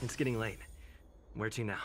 It's getting late. Where to now?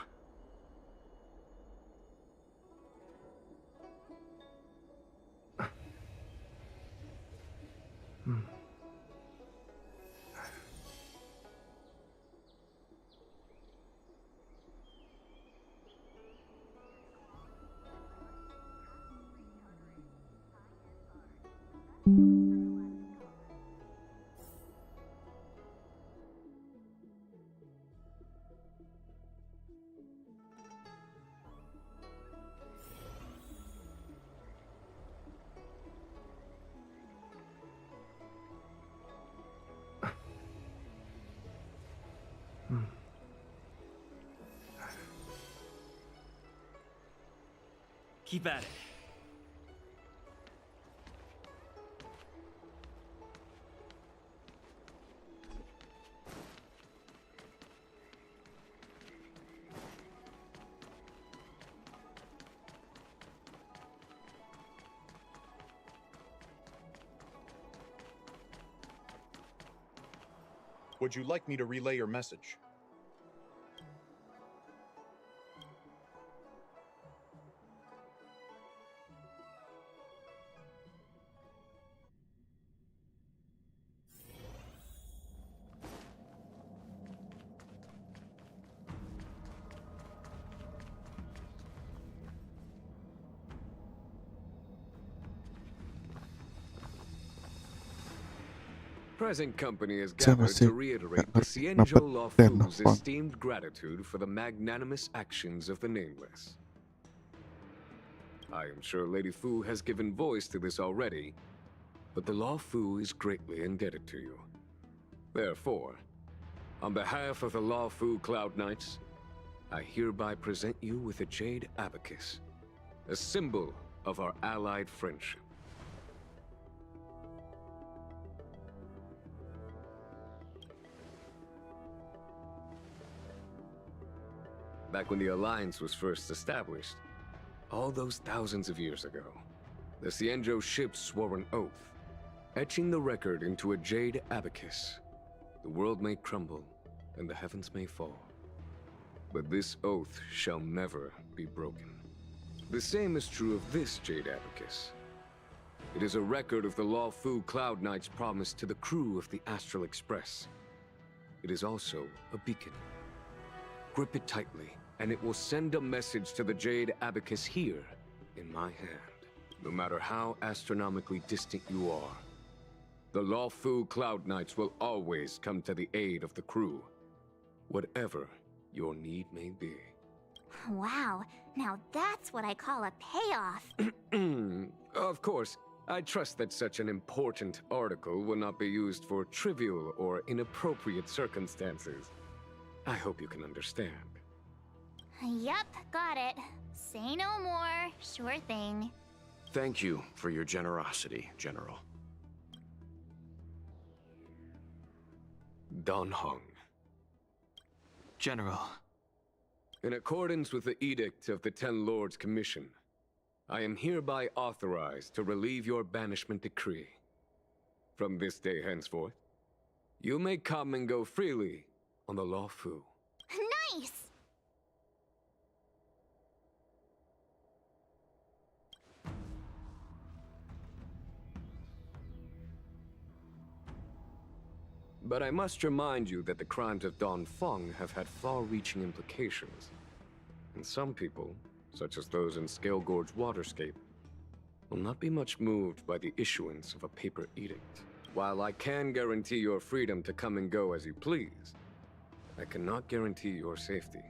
Keep at it. Would you like me to relay your message? Present company has gathered to reiterate the Cienjo Lawfu's esteemed gratitude for the magnanimous actions of the Nameless. I am sure Lady Fu has given voice to this already, but the Lawfu is greatly indebted to you. Therefore, on behalf of the Lawfu Cloud Knights, I hereby present you with a jade abacus, a symbol of our allied friendship. Back when the Alliance was first established, all those thousands of years ago, the Cienjo ships swore an oath, etching the record into a jade abacus. The world may crumble, and the heavens may fall, but this oath shall never be broken. The same is true of this jade abacus. It is a record of the Lawfu Cloud Knight's promise to the crew of the Astral Express. It is also a beacon. Grip it tightly, and it will send a message to the jade abacus here, in my hand. No matter how astronomically distant you are, the Lawfu Cloud Knights will always come to the aid of the crew, whatever your need may be. Wow, now that's what I call a payoff. Of course, I trust that such an important article will not be used for trivial or inappropriate circumstances. I hope you can understand. Yup, got it. Say no more. Sure thing. Thank you for your generosity, General. Dan Heng. General. In accordance with the Edict of the Ten Lords Commission, I am hereby authorized to relieve your banishment decree. From this day henceforth, you may come and go freely on the Lawfu. Nice! But I must remind you that the crimes of Don Feng have had far-reaching implications. And some people, such as those in Scale Gorge Waterscape, will not be much moved by the issuance of a paper edict. While I can guarantee your freedom to come and go as you please, I cannot guarantee your safety.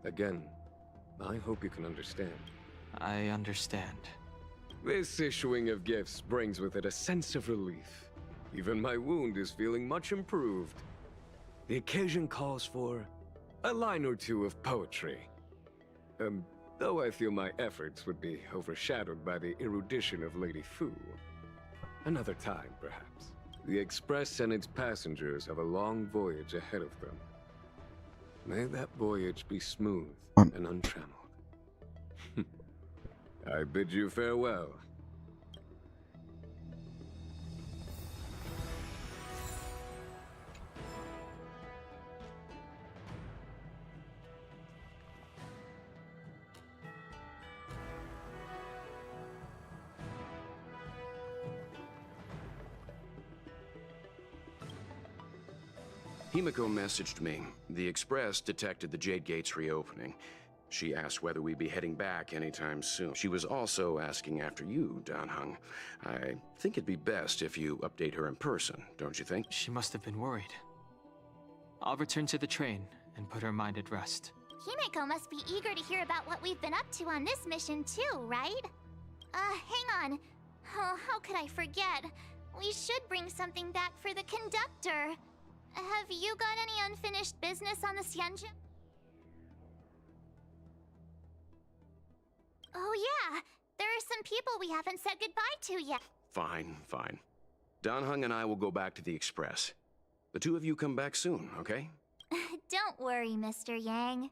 Again, I hope you can understand. I understand. This issuing of gifts brings with it a sense of relief. Even my wound is feeling much improved. The occasion calls for a line or two of poetry. Though I feel my efforts would be overshadowed by the erudition of Lady Fu. Another time, perhaps. The Express and its passengers have a long voyage ahead of them. May that voyage be smooth and untrammeled. I bid you farewell. Himiko messaged me. The Express detected the Jade Gates reopening. She asked whether we'd be heading back anytime soon. She was also asking after you, Dan Heng. I think it'd be best if you update her in person, don't you think? She must have been worried. I'll return to the train and put her mind at rest. Himiko must be eager to hear about what we've been up to on this mission too, right? Hang on. Oh, how could I forget? We should bring something back for the conductor. Have you got any unfinished business on the Xianzhou? Oh yeah, there are some people we haven't said goodbye to yet. Fine, fine. Dan Heng and I will go back to the Express. The two of you come back soon, okay? Don't worry, Mr. Yang.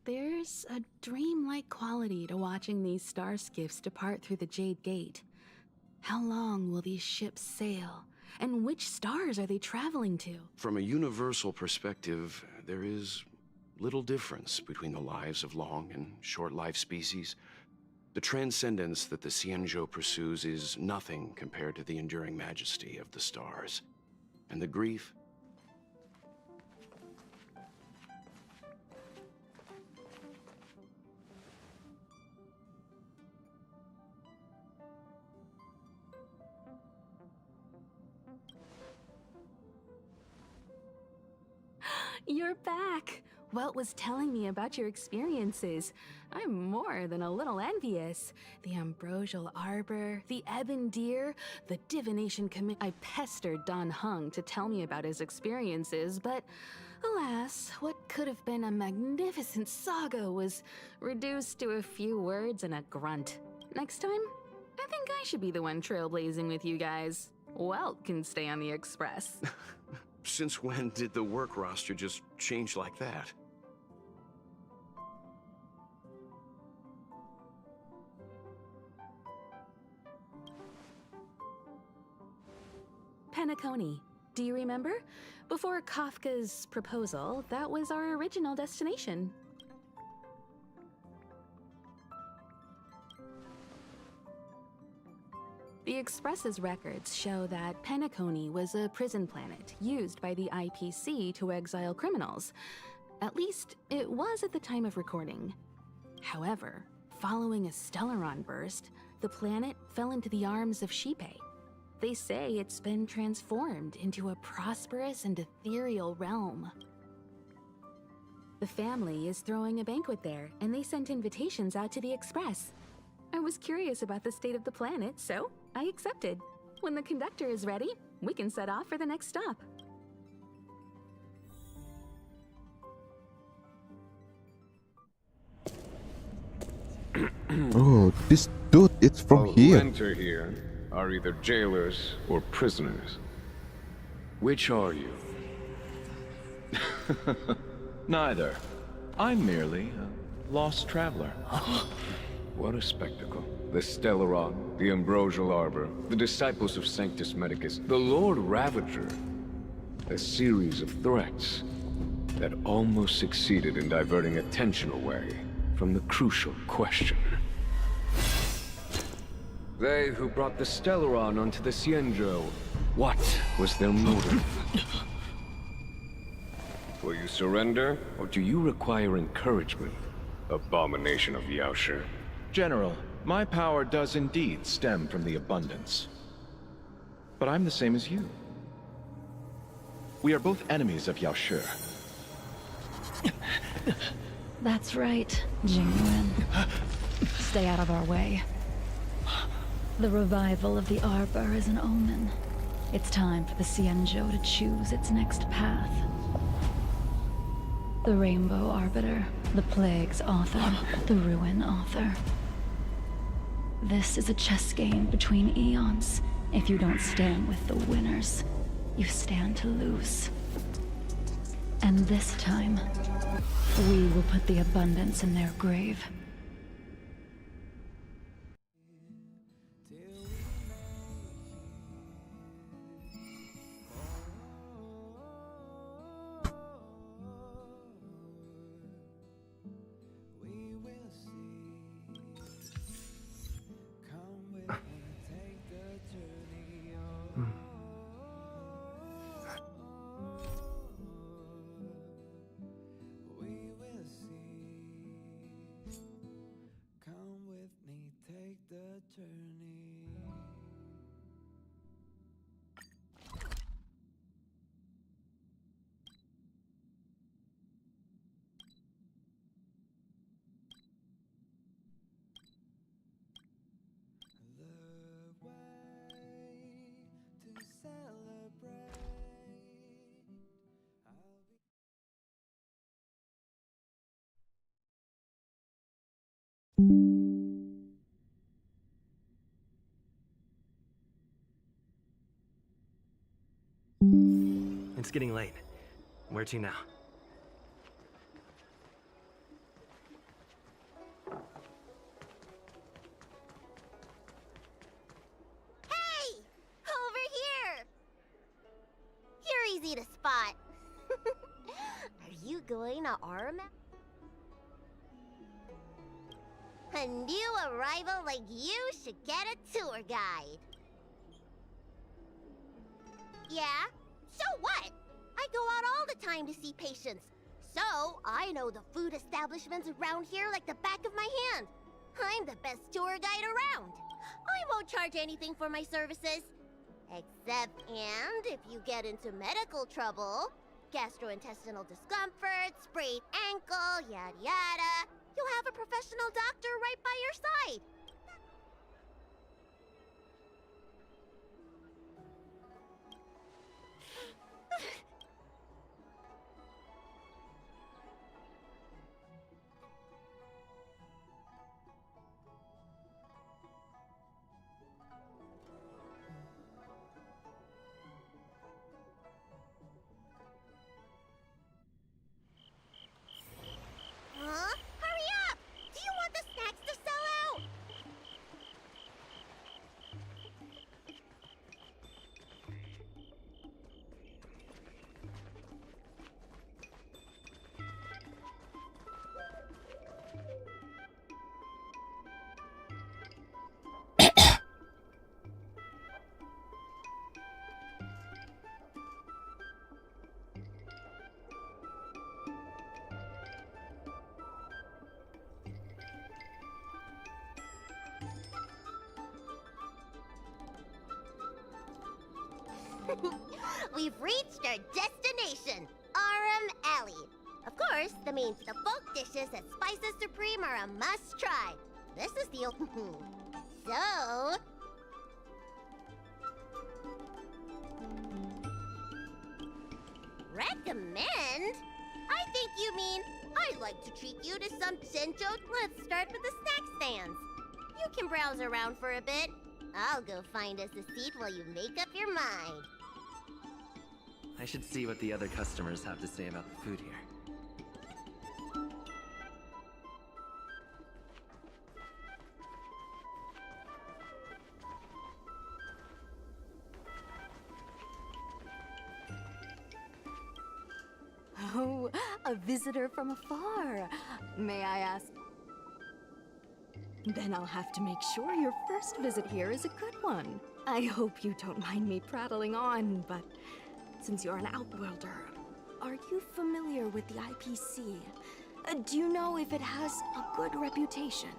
There's a dreamlike quality to watching these star skiffs depart through the Jade Gate. How long will these ships sail? And which stars are they traveling to? From a universal perspective, there is little difference between the lives of long and short-lived species. The transcendence that the Xianzhou pursues is nothing compared to the enduring majesty of the stars. And the grief? You're back! Welt was telling me about your experiences. I'm more than a little envious. The ambrosial arbor, the ebon deer, the divination commit. I pestered Dan Heng to tell me about his experiences, but alas, what could have been a magnificent saga was reduced to a few words and a grunt. Next time, I think I should be the one trailblazing with you guys. Welt can stay on the Express. Since when did the work roster just change like that? Penacony. Do you remember? Before Kafka's proposal, that was our original destination. The Express's records show that Penacony was a prison planet used by the IPC to exile criminals. At least, it was at the time of recording. However, following a Stellaron burst, the planet fell into the arms of Xipe. They say it's been transformed into a prosperous and ethereal realm. The family is throwing a banquet there, and they sent invitations out to the Express. I was curious about the state of the planet, so I accepted. When the conductor is ready, we can set off for the next stop. Oh, this dude, it's from All who here. enter here are either jailers or prisoners. Which are you? Neither. I'm merely a lost traveler. What a spectacle. The Stellaron, the Ambrosial Arbor, the Disciples of Sanctus Medicus, the Lord Ravager. A series of threats that almost succeeded in diverting attention away from the crucial question. They who brought the Stellaron onto the Cienjo, what was their motive? Will you surrender, or do you require encouragement? Abomination of Yaoshi. General, my power does indeed stem from the abundance. But I'm the same as you. We are both enemies of Yaoshi. That's right, Genuine. Stay out of our way. The revival of the Arbor is an omen. It's time for the Cienjo to choose its next path. The Rainbow Arbiter, the Plague's author, the Ruin author. This is a chess game between eons. If you don't stand with the winners, you stand to lose. And this time, we will put the abundance in their grave. It's getting late. Where to now? Hey! Over here! You're easy to spot. Are you going to Arma? A new arrival like you should get a tour guide. Yeah? So what? I go out all the time to see patients. So, I know the food establishments around here like the back of my hand. I'm the best tour guide around. I won't charge anything for my services. Except, and if you get into medical trouble, gastrointestinal discomfort, sprained ankle, yada yada, you'll have a professional doctor right by your side. Huh? Hurry up! Do you want the snacks to sell out? We've reached our destination, Aram Alley. Of course, that means the folk dishes at Spices Supreme are a must-try. This is the... So... Recommend? I think you mean I'd like to treat you to some Senjo. Let's start with the snack stands. You can browse around for a bit. I'll go find us a seat while you make up your mind. I should see what the other customers have to say about the food here. Oh, a visitor from afar. May I ask? Then I'll have to make sure your first visit here is a good one. I hope you don't mind me prattling on, but since you're an outworlder, are you familiar with the IPC? Do you know if it has a good reputation?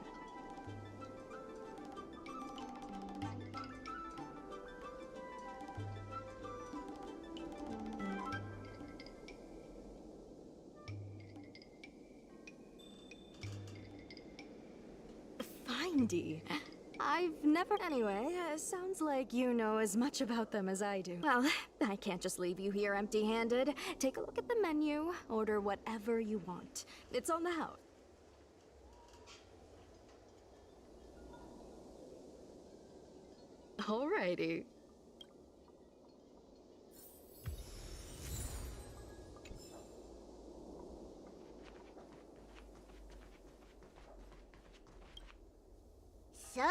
Findy. I've never... Anyway, sounds like you know as much about them as I do. Well, I can't just leave you here empty-handed. Take a look at the menu, order whatever you want. It's on the house. Alrighty. So...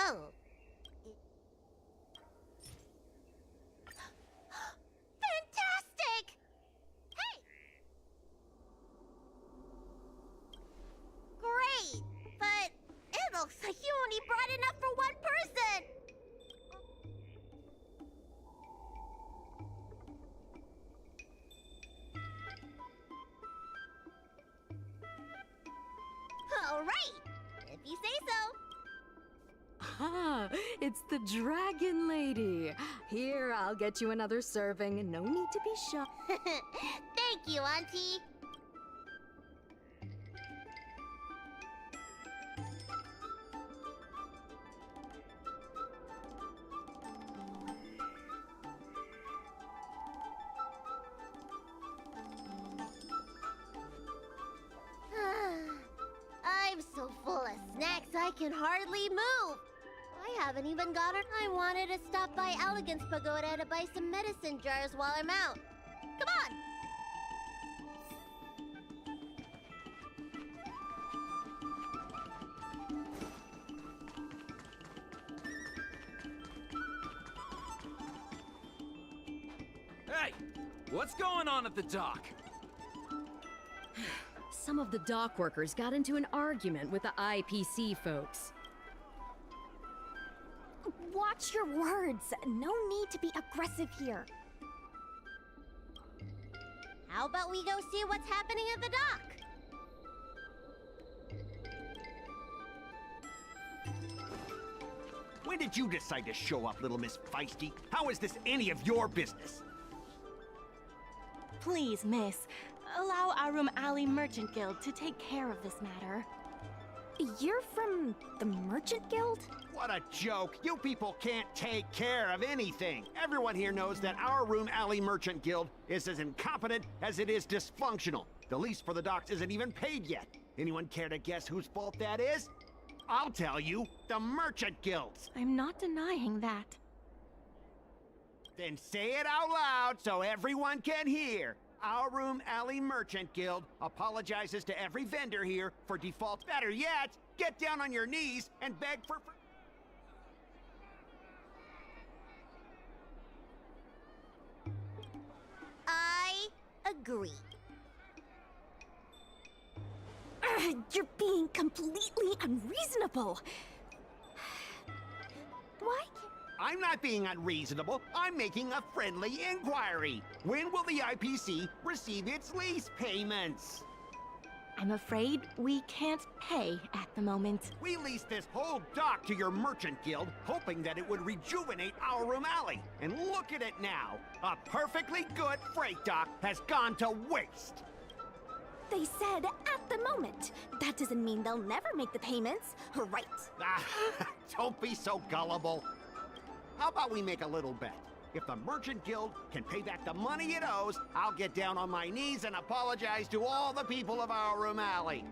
Fantastic! Hey! Great! But it looks like you only brought enough for one person! All right! If you say so. Ah, it's the Dragon Lady. Here, I'll get you another serving. No need to be shy. Thank you, Auntie. I'm so full of snacks I can hardly move. I haven't even got her. I wanted to stop by Elegance Pagoda to buy some medicine jars while I'm out. Come on! Hey! What's going on at the dock? Some of the dock workers got into an argument with the IPC folks. Watch your words. No need to be aggressive here. How about we go see what's happening at the dock? When did you decide to show up, little Miss Feisty? How is this any of your business? Please, miss, allow our Alley Merchant Guild to take care of this matter. You're from the Merchant Guild? What a joke! You people can't take care of anything! Everyone here knows that our Alley Merchant Guild is as incompetent as it is dysfunctional. The lease for the docks isn't even paid yet. Anyone care to guess whose fault that is? I'll tell you, the Merchant Guild's! I'm not denying that. Then say it out loud so everyone can hear. Our Alley Merchant Guild apologizes to every vendor here for default. Better yet, get down on your knees and beg for... I agree. You're being completely unreasonable. Why can't... I'm not being unreasonable. I'm making a friendly inquiry. When will the IPC receive its lease payments? I'm afraid we can't pay at the moment. We leased this whole dock to your merchant guild, hoping that it would rejuvenate our alley. And look at it now. A perfectly good freight dock has gone to waste. They said at the moment. That doesn't mean they'll never make the payments, right? Don't be so gullible. How about we make a little bet? If the Merchant Guild can pay back the money it owes, I'll get down on my knees and apologize to all the people of our room alley.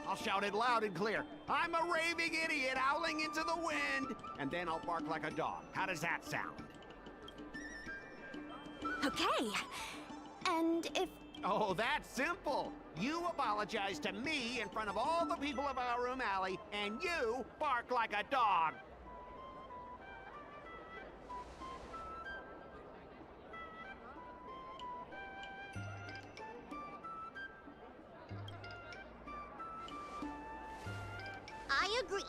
I'll shout it loud and clear. I'm a raving idiot howling into the wind. And then I'll bark like a dog. How does that sound? Okay. And if... Oh, that's simple. You apologize to me in front of all the people of our room alley, and you bark like a dog. I agree.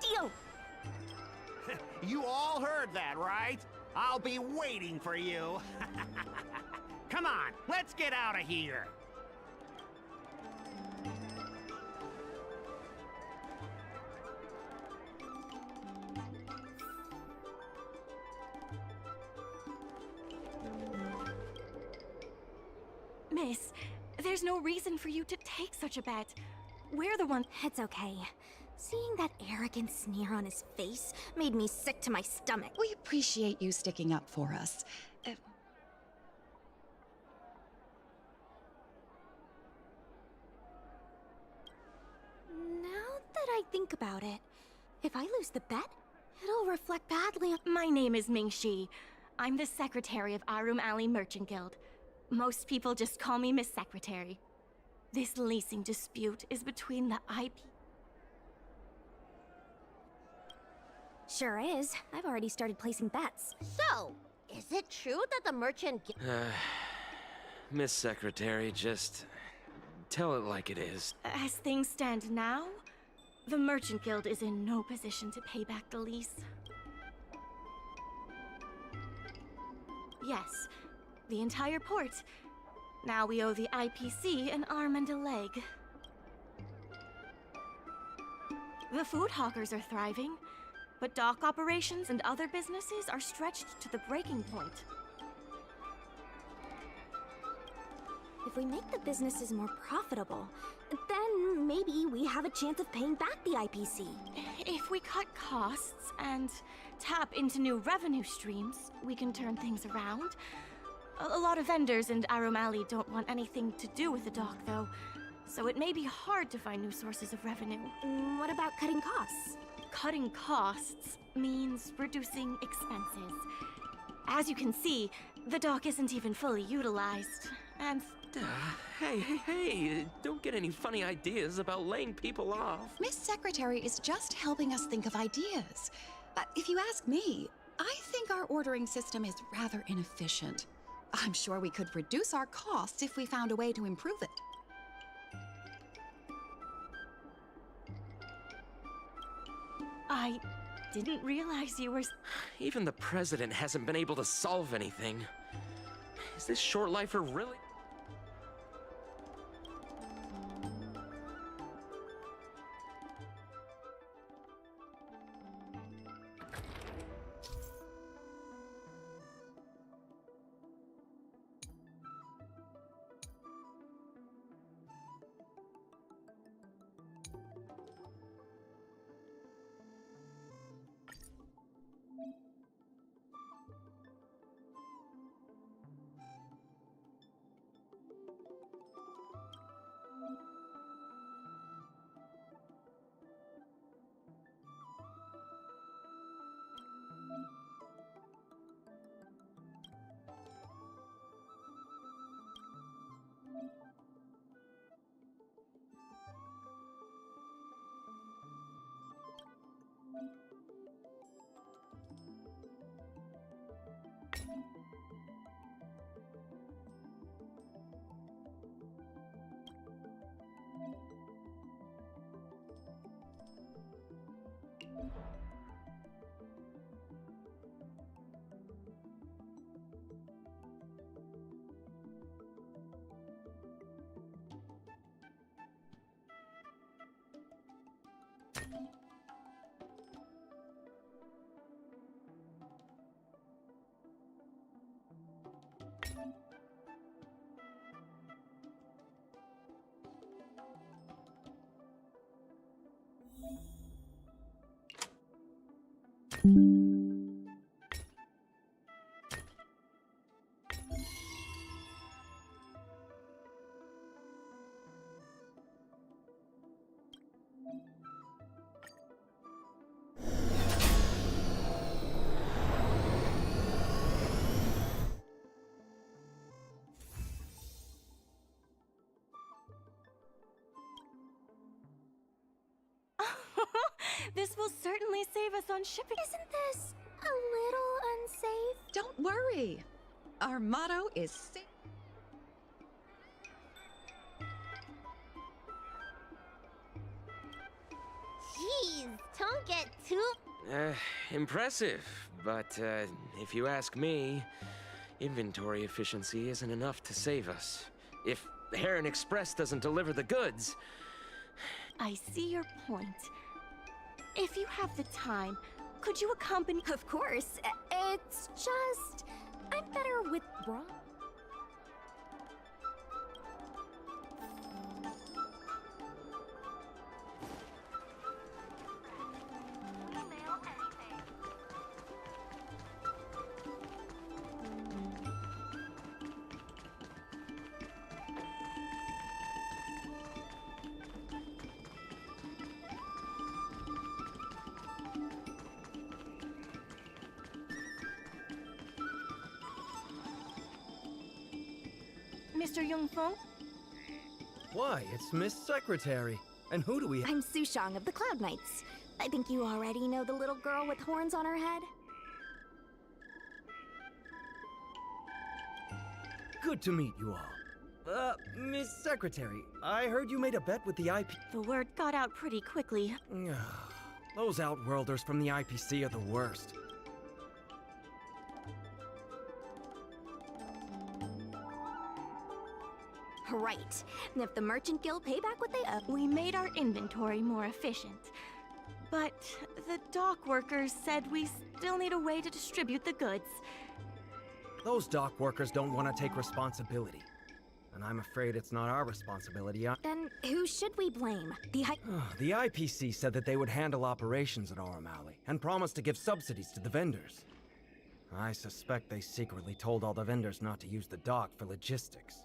Deal. You all heard that, right? I'll be waiting for you. Come on, let's get out of here. Miss, there's no reason for you to take such a bet. We're the ones. It's okay. Seeing that arrogant sneer on his face made me sick to my stomach. We appreciate you sticking up for us. Now that I think about it, if I lose the bet, it'll reflect badly on— My name is Ming-Shi. I'm the secretary of Arum Alley Merchant Guild. Most people just call me Miss Secretary. This leasing dispute is between the IP... Sure is. I've already started placing bets. So, is it true that the Merchant Guild... Miss Secretary, just tell it like it is. As things stand now, the Merchant Guild is in no position to pay back the lease. Yes, the entire port. Now we owe the IPC an arm and a leg. The food hawkers are thriving, but dock operations and other businesses are stretched to the breaking point. If we make the businesses more profitable, then maybe we have a chance of paying back the IPC. If we cut costs and tap into new revenue streams, we can turn things around. A lot of vendors in Arum Alley don't want anything to do with the dock, though, so it may be hard to find new sources of revenue. What about cutting costs? Cutting costs means reducing expenses. As you can see, the dock isn't even fully utilized, and... Hey, don't get any funny ideas about laying people off. Miss Secretary is just helping us think of ideas. If you ask me, I think our ordering system is rather inefficient. I'm sure we could reduce our costs if we found a way to improve it. I didn't realize you were... Even the president hasn't been able to solve anything. Is this short lifer really... This will certainly save us on shipping. Isn't this a little unsafe? Don't worry. Our motto is safe. Jeez, don't get too... Impressive, but if you ask me, inventory efficiency isn't enough to save us. If Heron Express doesn't deliver the goods... I see your point. If you have the time, could you accompany... Of course. It's just... I'm better with bra. Mr. Yongfeng? Why, it's Miss Secretary. And who do we have? I'm Sushang of the Cloud Knights. I think you already know the little girl with horns on her head. Good to meet you all. Miss Secretary, I heard you made a bet with the IP... The word got out pretty quickly. Those Outworlders from the IPC are the worst. Right. And if the Merchant Guild pay back what they owe... We made our inventory more efficient. But the dock workers said we still need a way to distribute the goods. Those dock workers don't want to take responsibility. And I'm afraid it's not our responsibility. Then who should we blame? The IPC said that they would handle operations at Aurum Alley and promised to give subsidies to the vendors. I suspect they secretly told all the vendors not to use the dock for logistics.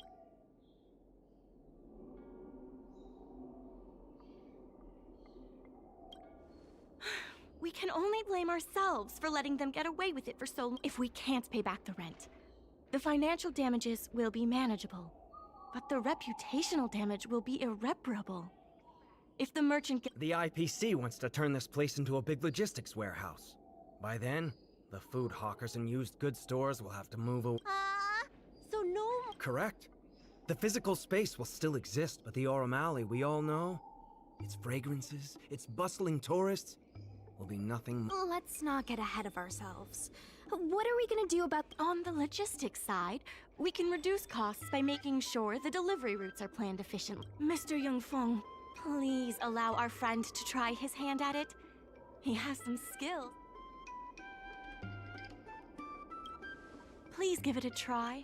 We can only blame ourselves for letting them get away with it for so long if we can't pay back the rent. The financial damages will be manageable, but the reputational damage will be irreparable. If the merchant The IPC wants to turn this place into a big logistics warehouse. By then, the food hawkers and used goods stores will have to move away. So no... Correct. The physical space will still exist, but the Aurum Alley we all know, its fragrances, its bustling tourists, will be nothing. Let's not get ahead of ourselves. What are we gonna do about... On the logistics side, we can reduce costs by making sure the delivery routes are planned efficiently. Mr. Yongfeng, please allow our friend to try his hand at it. He has some skill. Please give it a try.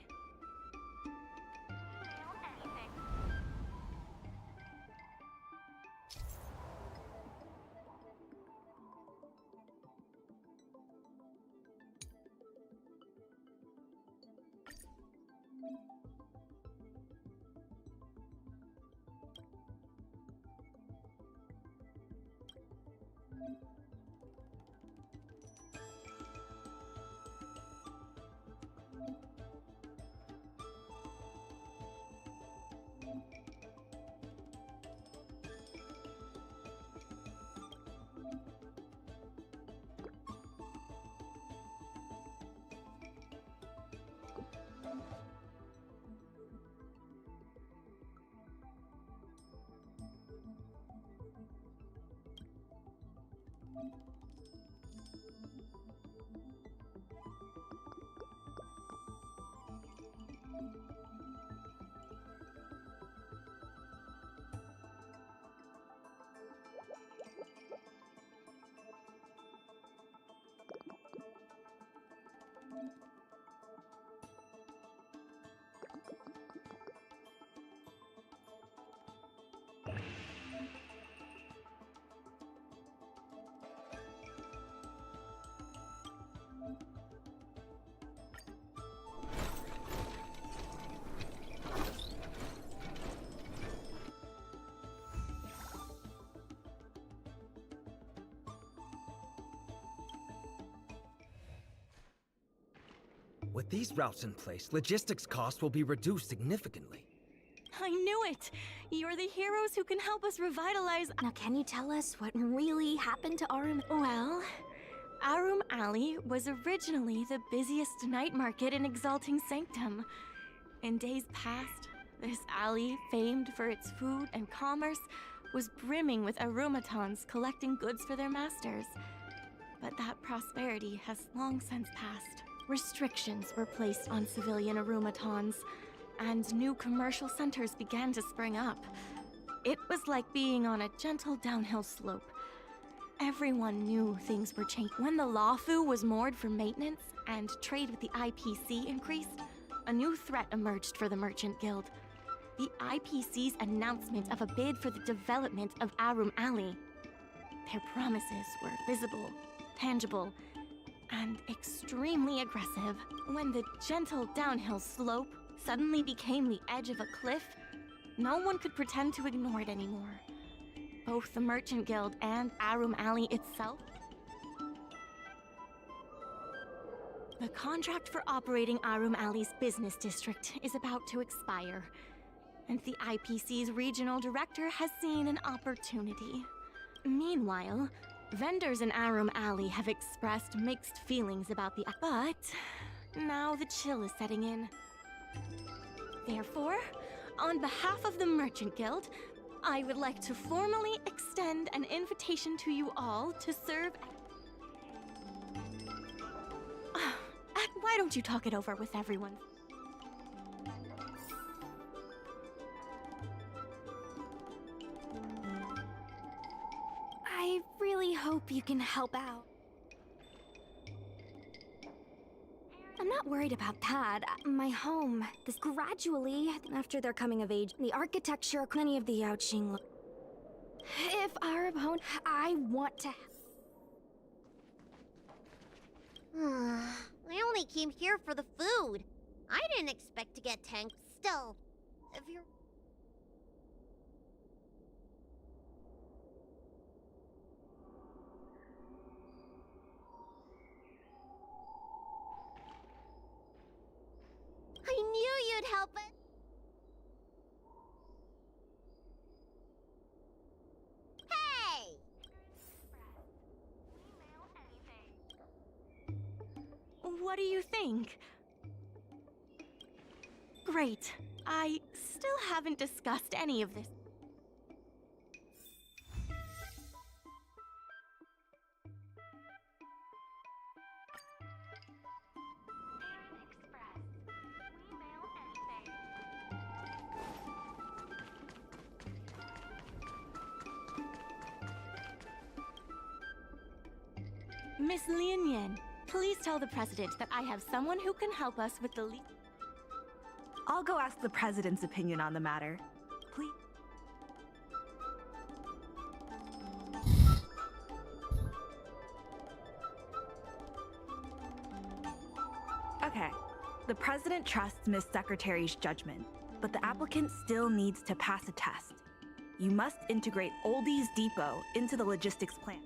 With these routes in place, logistics costs will be reduced significantly. I knew it! You're the heroes who can help us revitalize. Now, can you tell us what really happened to Arum? Well, Arum Alley was originally the busiest night market in Exalting Sanctum. In days past, this alley, famed for its food and commerce, was brimming with Arumatons collecting goods for their masters. But that prosperity has long since passed. Restrictions were placed on civilian Arumatons, and new commercial centers began to spring up. It was like being on a gentle downhill slope. Everyone knew things were changing. When the Lawfu was moored for maintenance and trade with the IPC increased, a new threat emerged for the Merchant Guild. The IPC's announcement of a bid for the development of Arum Alley. Their promises were visible, tangible, and extremely aggressive. When the gentle downhill slope suddenly became the edge of a cliff, no one could pretend to ignore it anymore. Both the Merchant Guild and Arum Alley itself. The contract for operating Arum Alley's business district is about to expire, and the IPC's regional director has seen an opportunity. Meanwhile, vendors in Arum Alley have expressed mixed feelings about the... But now the chill is setting in. Therefore, on behalf of the Merchant Guild, I would like to formally extend an invitation to you all to serve... Why don't you talk it over with everyone? I really hope you can help out. I'm not worried about that. My home, this gradually, after their coming of age, the architecture, many of the Yaoqing. If our opponent, I want to... I only came here for the food. I didn't expect to get tanked. Still, if you're... I knew you'd help us. Hey! What do you think? Great. I still haven't discussed any of this. Miss Lian Yin, please tell the President that I have someone who can help us with the I'll go ask the President's opinion on the matter. Please. Okay. The President trusts Miss Secretary's judgment, but the applicant still needs to pass a test. You must integrate Oldie's Depot into the logistics plan.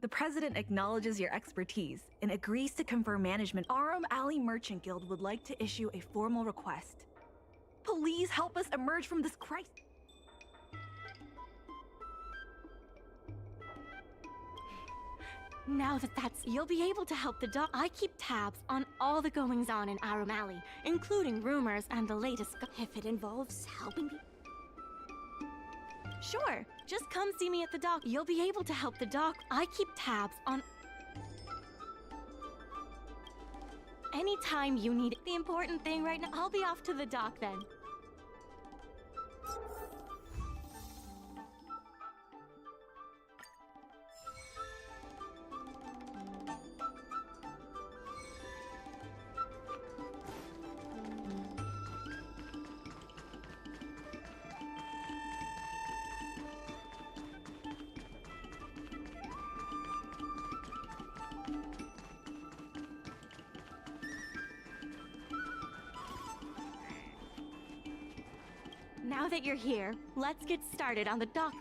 The President acknowledges your expertise and agrees to confer management. Arum Alley Merchant Guild would like to issue a formal request. Please help us emerge from this crisis. Now you'll be able to help the doc. I keep tabs on all the goings-on in Arum Alley, including rumors and the latest. If it involves helping me. Sure, just come see me at the dock. You'll be able to help the dock. I keep tabs on anytime you need it. The important thing right now, I'll be off to the dock then. Now that you're here, let's get started on the dock.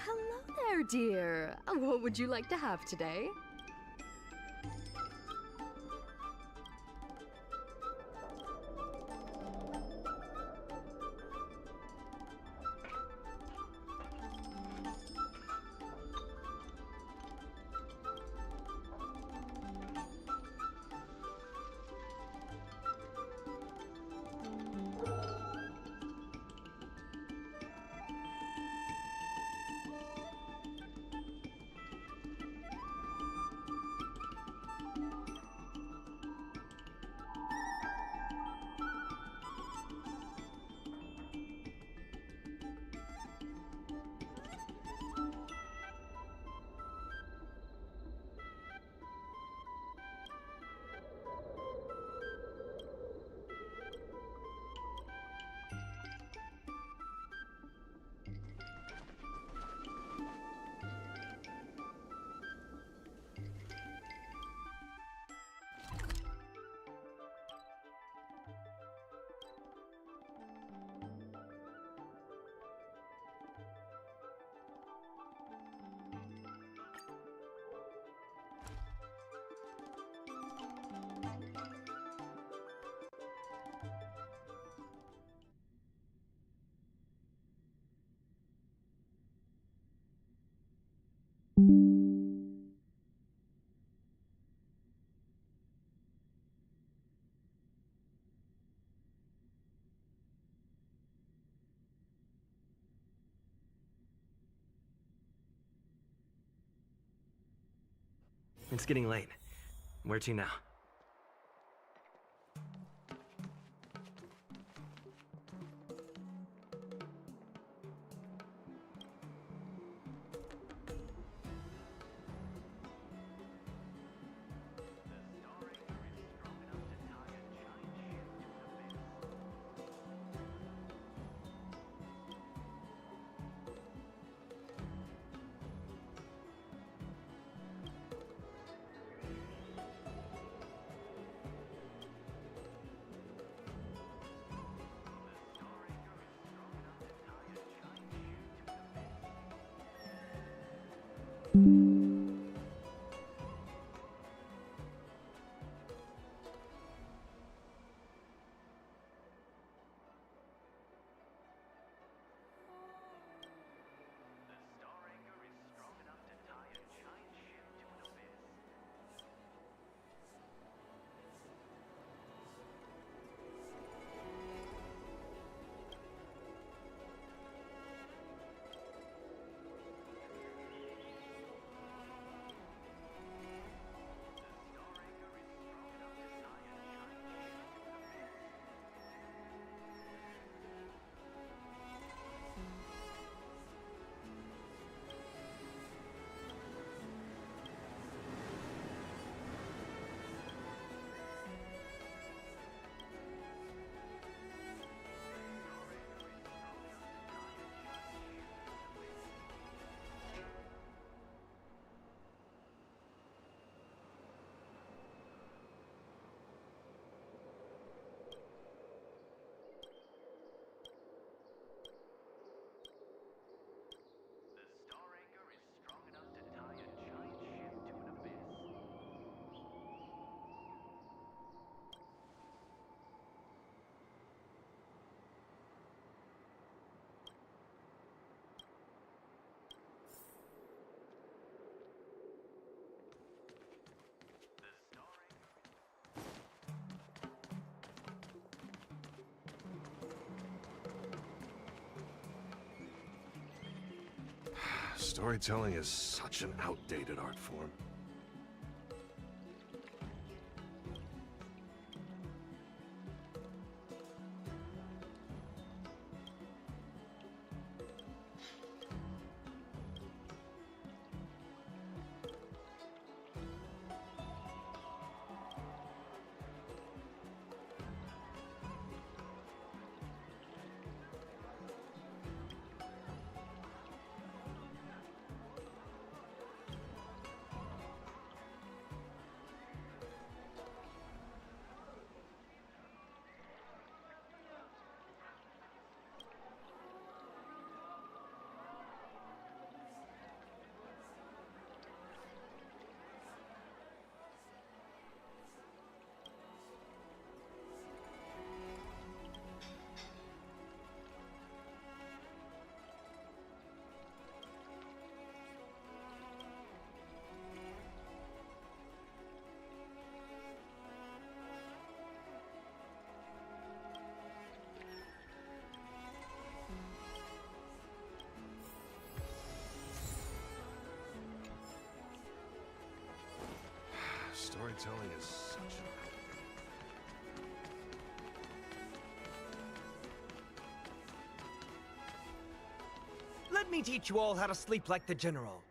hello there, dear. What would you like to have today? It's getting late. Where to now? Storytelling is such an outdated art form. Storytelling is such an Let me teach you all how to sleep like the General.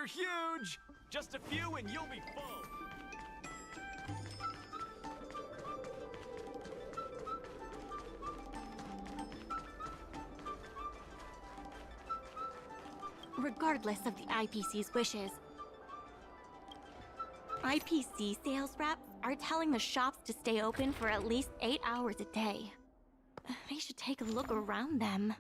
huge! Just a few and you'll be full. Regardless of the IPC's wishes, IPC sales reps are telling the shops to stay open for at least 8 hours a day. They should take a look around them.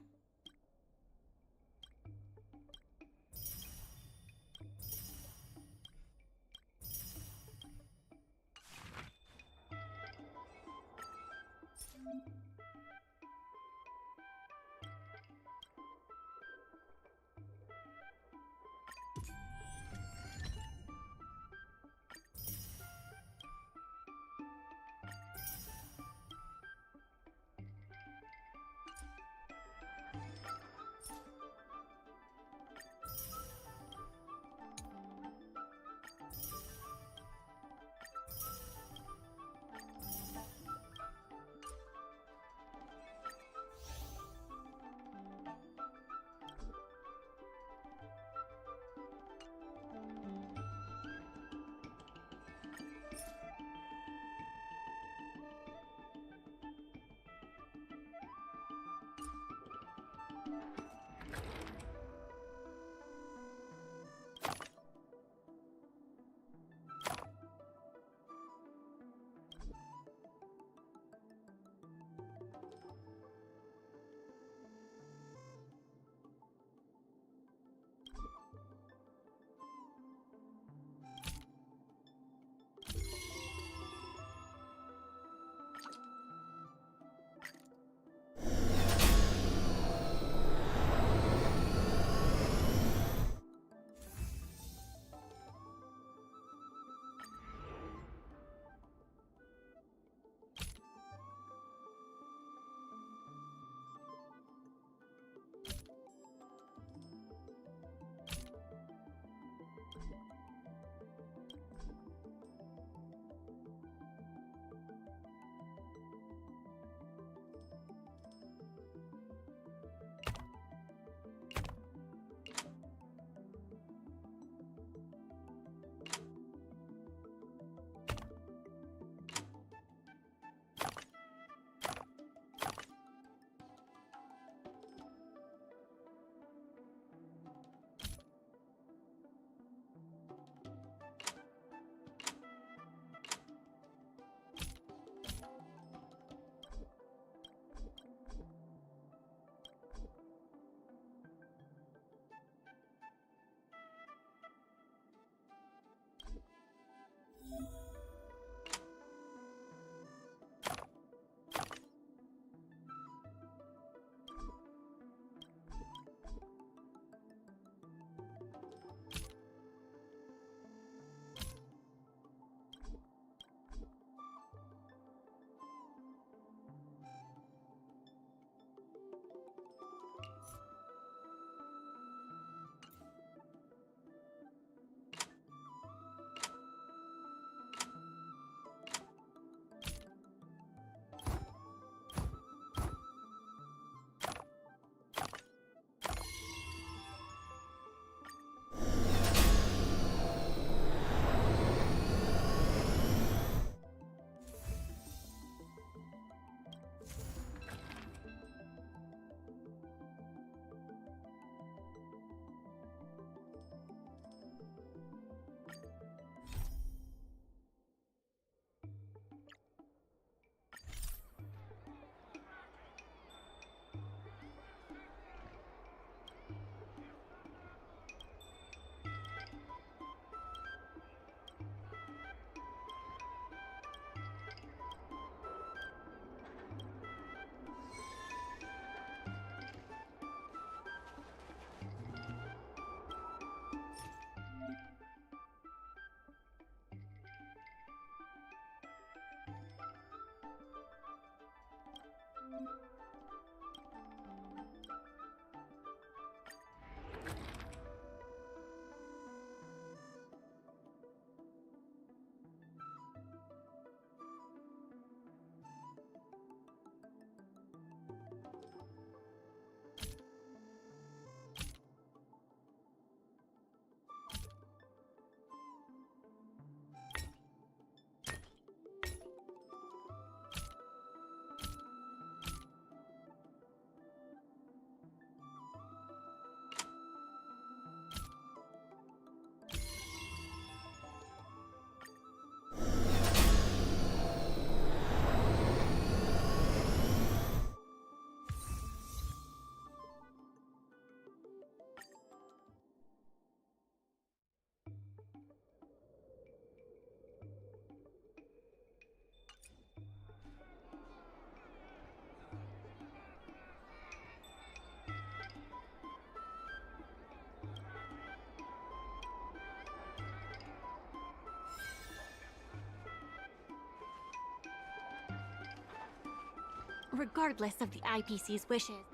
regardless of the IPC's wishes.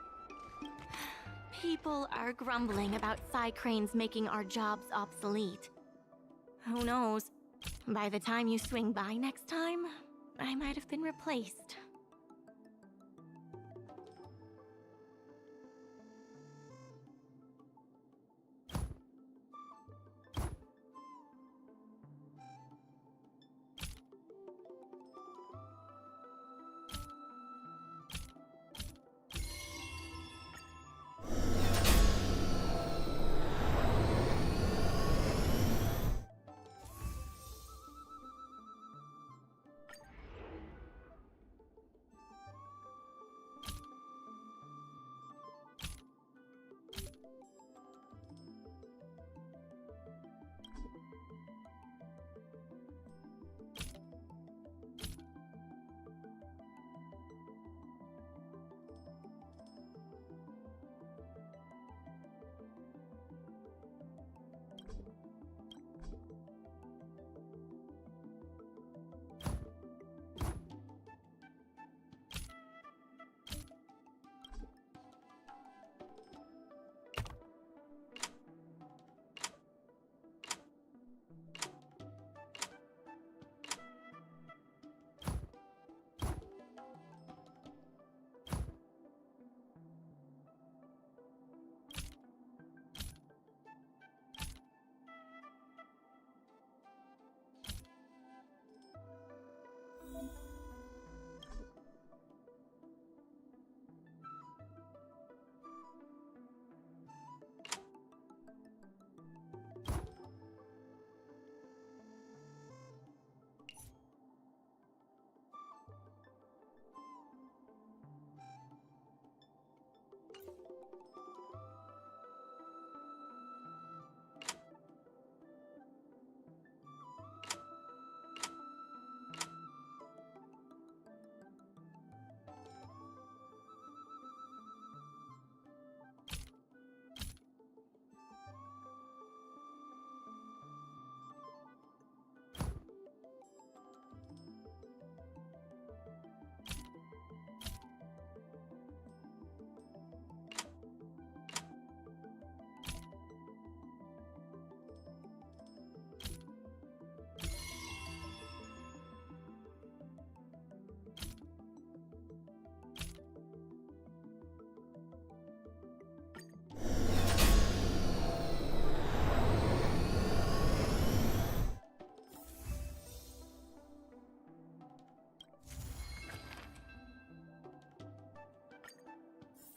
People are grumbling about Cranes making our jobs obsolete. Who knows? By the time you swing by next time, I might have been replaced.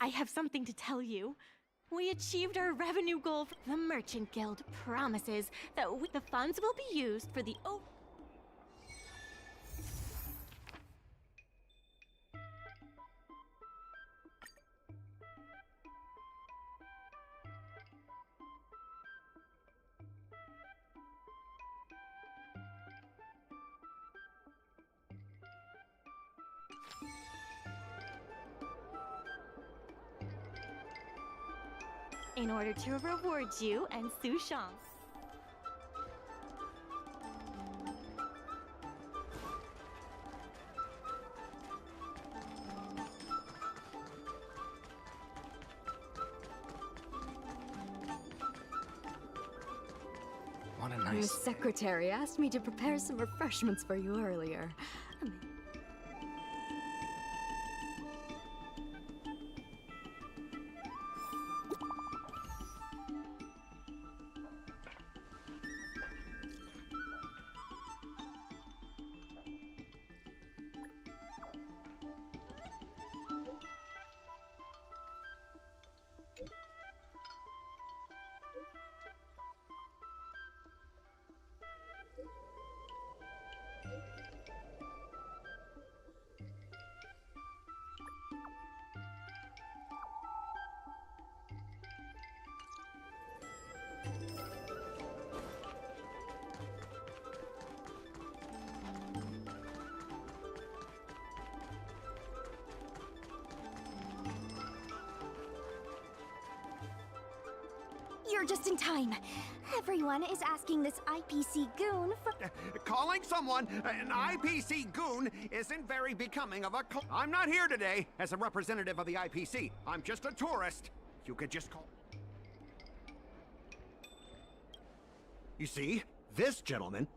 I have something to tell you. We achieved our revenue goal. The Merchant Guild promises that the funds will be used for the in order to reward you and Su Shang. What a The nice... secretary asked me to prepare some refreshments for you earlier. You're just in time. Everyone is asking this IPC goon for... Calling someone an IPC goon isn't very becoming of a I'm not here today as a representative of the IPC. I'm just a tourist. You could just call... You see? This gentleman...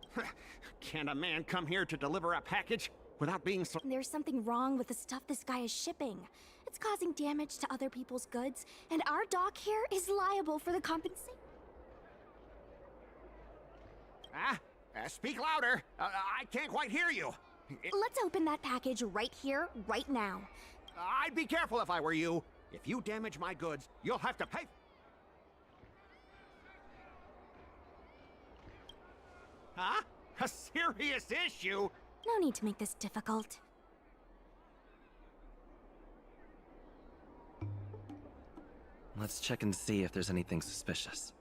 Can a man come here to deliver a package without being so... There's something wrong with the stuff this guy is shipping. It's causing damage to other people's goods, and our dock here is liable for the compensation. Speak louder. I can't quite hear you. Let's open that package right here, right now. I'd be careful if I were you. If you damage my goods, you'll have to pay. Huh? A serious issue? No need to make this difficult. Let's check and see if there's anything suspicious.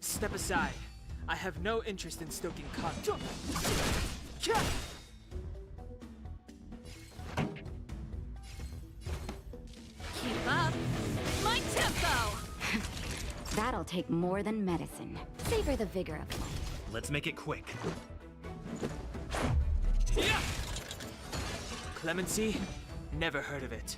Step aside. I have no interest in stoking conflict. Keep up. My tempo! That'll take more than medicine. Savor the vigor of life. Let's make it quick. Clemency? Never heard of it.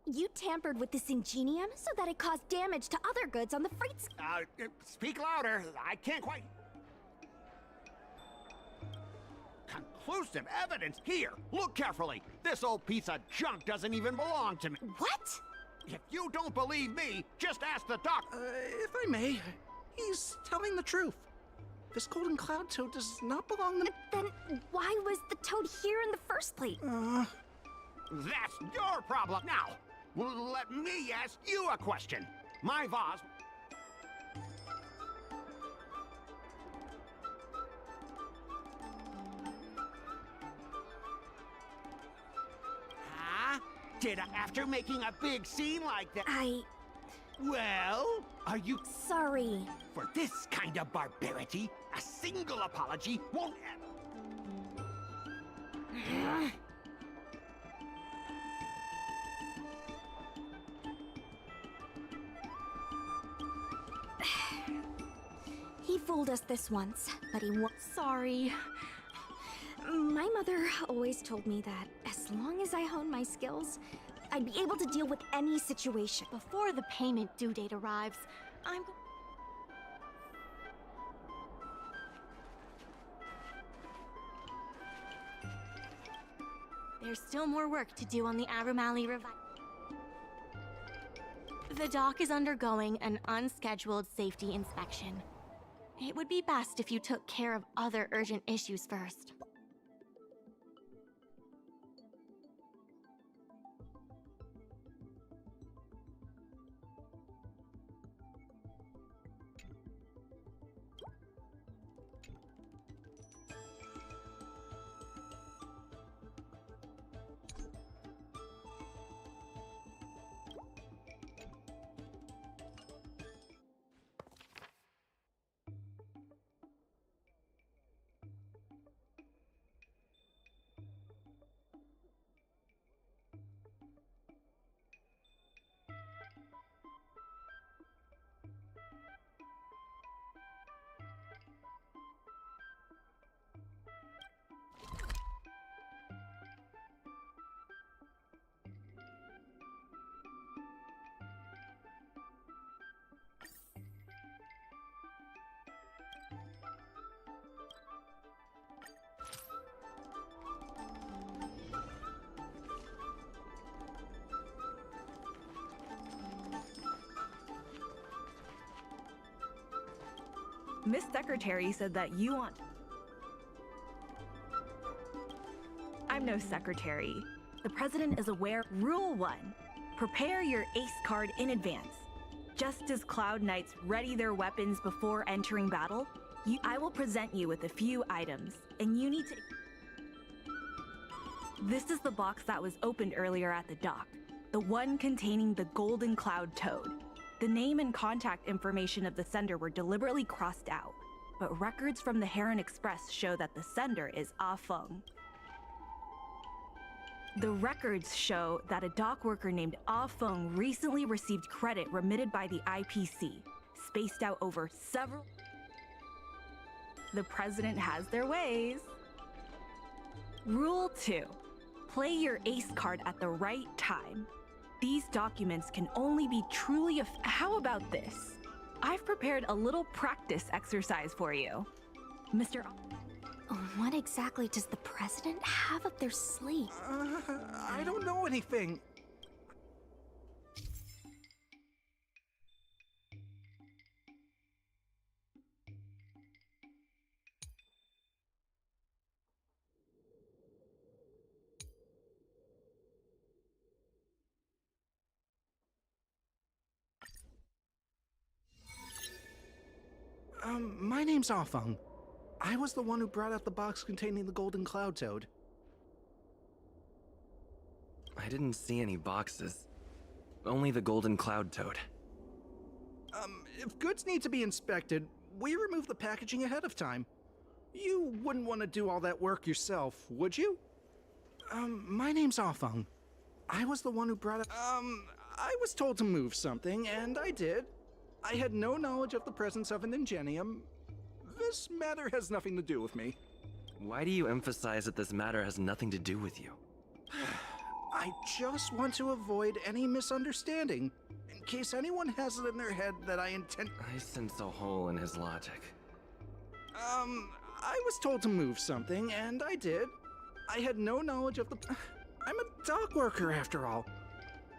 You tampered with this ingenium so that it caused damage to other goods on the freight... Speak louder. I can't quite... Conclusive evidence here. Look carefully. This old piece of junk doesn't even belong to me. What? If you don't believe me, just ask the doc. If I may, he's telling the truth. This golden cloud toad does not belong to... Then why was the toad here in the first place? That's your problem. Now, let me ask you a question. My vase... Huh? Did I, after making a big scene like that... Well, are you... Sorry. For this kind of barbarity, a single apology won't... He fooled us this once, but he won't. Sorry. My mother always told me that as long as I hone my skills, I'd be able to deal with any situation. Before the payment due date arrives, I'm... There's still more work to do on the Arumali revival. The dock is undergoing an unscheduled safety inspection. It would be best if you took care of other urgent issues first. Miss Secretary said that you want... I'm no secretary. The president is aware. Rule 1. Prepare your ace card in advance. Just as Cloud Knights ready their weapons before entering battle, I will present you with a few items, and you need to... This is the box that was opened earlier at the dock, the one containing the Golden Cloud Toad. The name and contact information of the sender were deliberately crossed out, but records from the Heron Express show that the sender is Ah Feng. The records show that a dock worker named Ah Feng recently received credit remitted by the IPC, spaced out over several... The president has their ways. Rule 2. Play your ace card at the right time. These documents can only be truly How about this? I've prepared a little practice exercise for you. Mr. What exactly does the president have up their sleeve? I don't know anything. My name's Ah Feng. I was the one who brought out the box containing the Golden Cloud Toad. I didn't see any boxes. Only the Golden Cloud Toad. If goods need to be inspected, we remove the packaging ahead of time. You wouldn't want to do all that work yourself, would you? My name's Ah Feng. I was the one who brought it. I was told to move something, and I did. I had no knowledge of the presence of an ingenium. This matter has nothing to do with me. Why do you emphasize that this matter has nothing to do with you? I just want to avoid any misunderstanding, in case anyone has it in their head that I intend— I sense a hole in his logic. I was told to move something, and I did. I had no knowledge of the— I'm a dock worker, after all.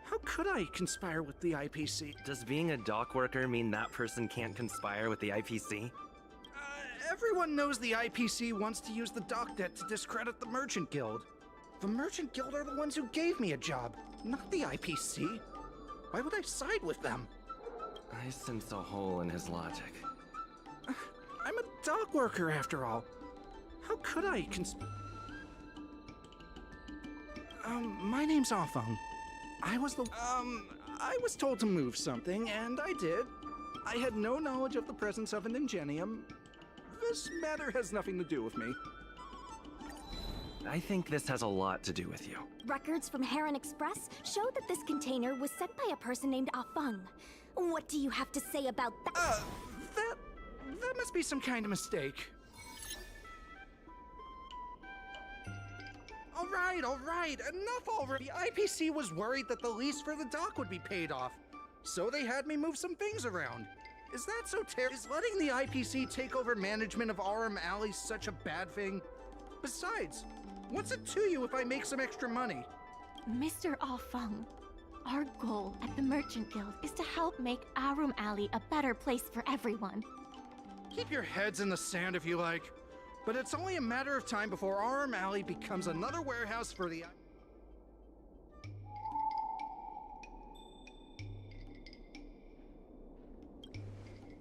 How could I conspire with the IPC? Does being a dock worker mean that person can't conspire with the IPC? Everyone knows the IPC wants to use the dock debt to discredit the Merchant Guild. The Merchant Guild are the ones who gave me a job, not the IPC. Why would I side with them? I sense a hole in his logic. I'm a dock worker, after all. How could I my name's Ah Feng. I was told to move something, and I did. I had no knowledge of the presence of an ingenium. This matter has nothing to do with me. I think this has a lot to do with you. Records from Heron Express show that this container was sent by a person named Ah Feng. What do you have to say about that? That must be some kind of mistake. All right, enough already. The IPC was worried that the lease for the dock would be paid off, so they had me move some things around. Is that so terrible? Is letting the IPC take over management of Aurum Alley such a bad thing? Besides, what's it to you if I make some extra money? Mr. Ah Feng, our goal at the Merchant Guild is to help make Aurum Alley a better place for everyone. Keep your heads in the sand if you like, but it's only a matter of time before Aurum Alley becomes another warehouse for the...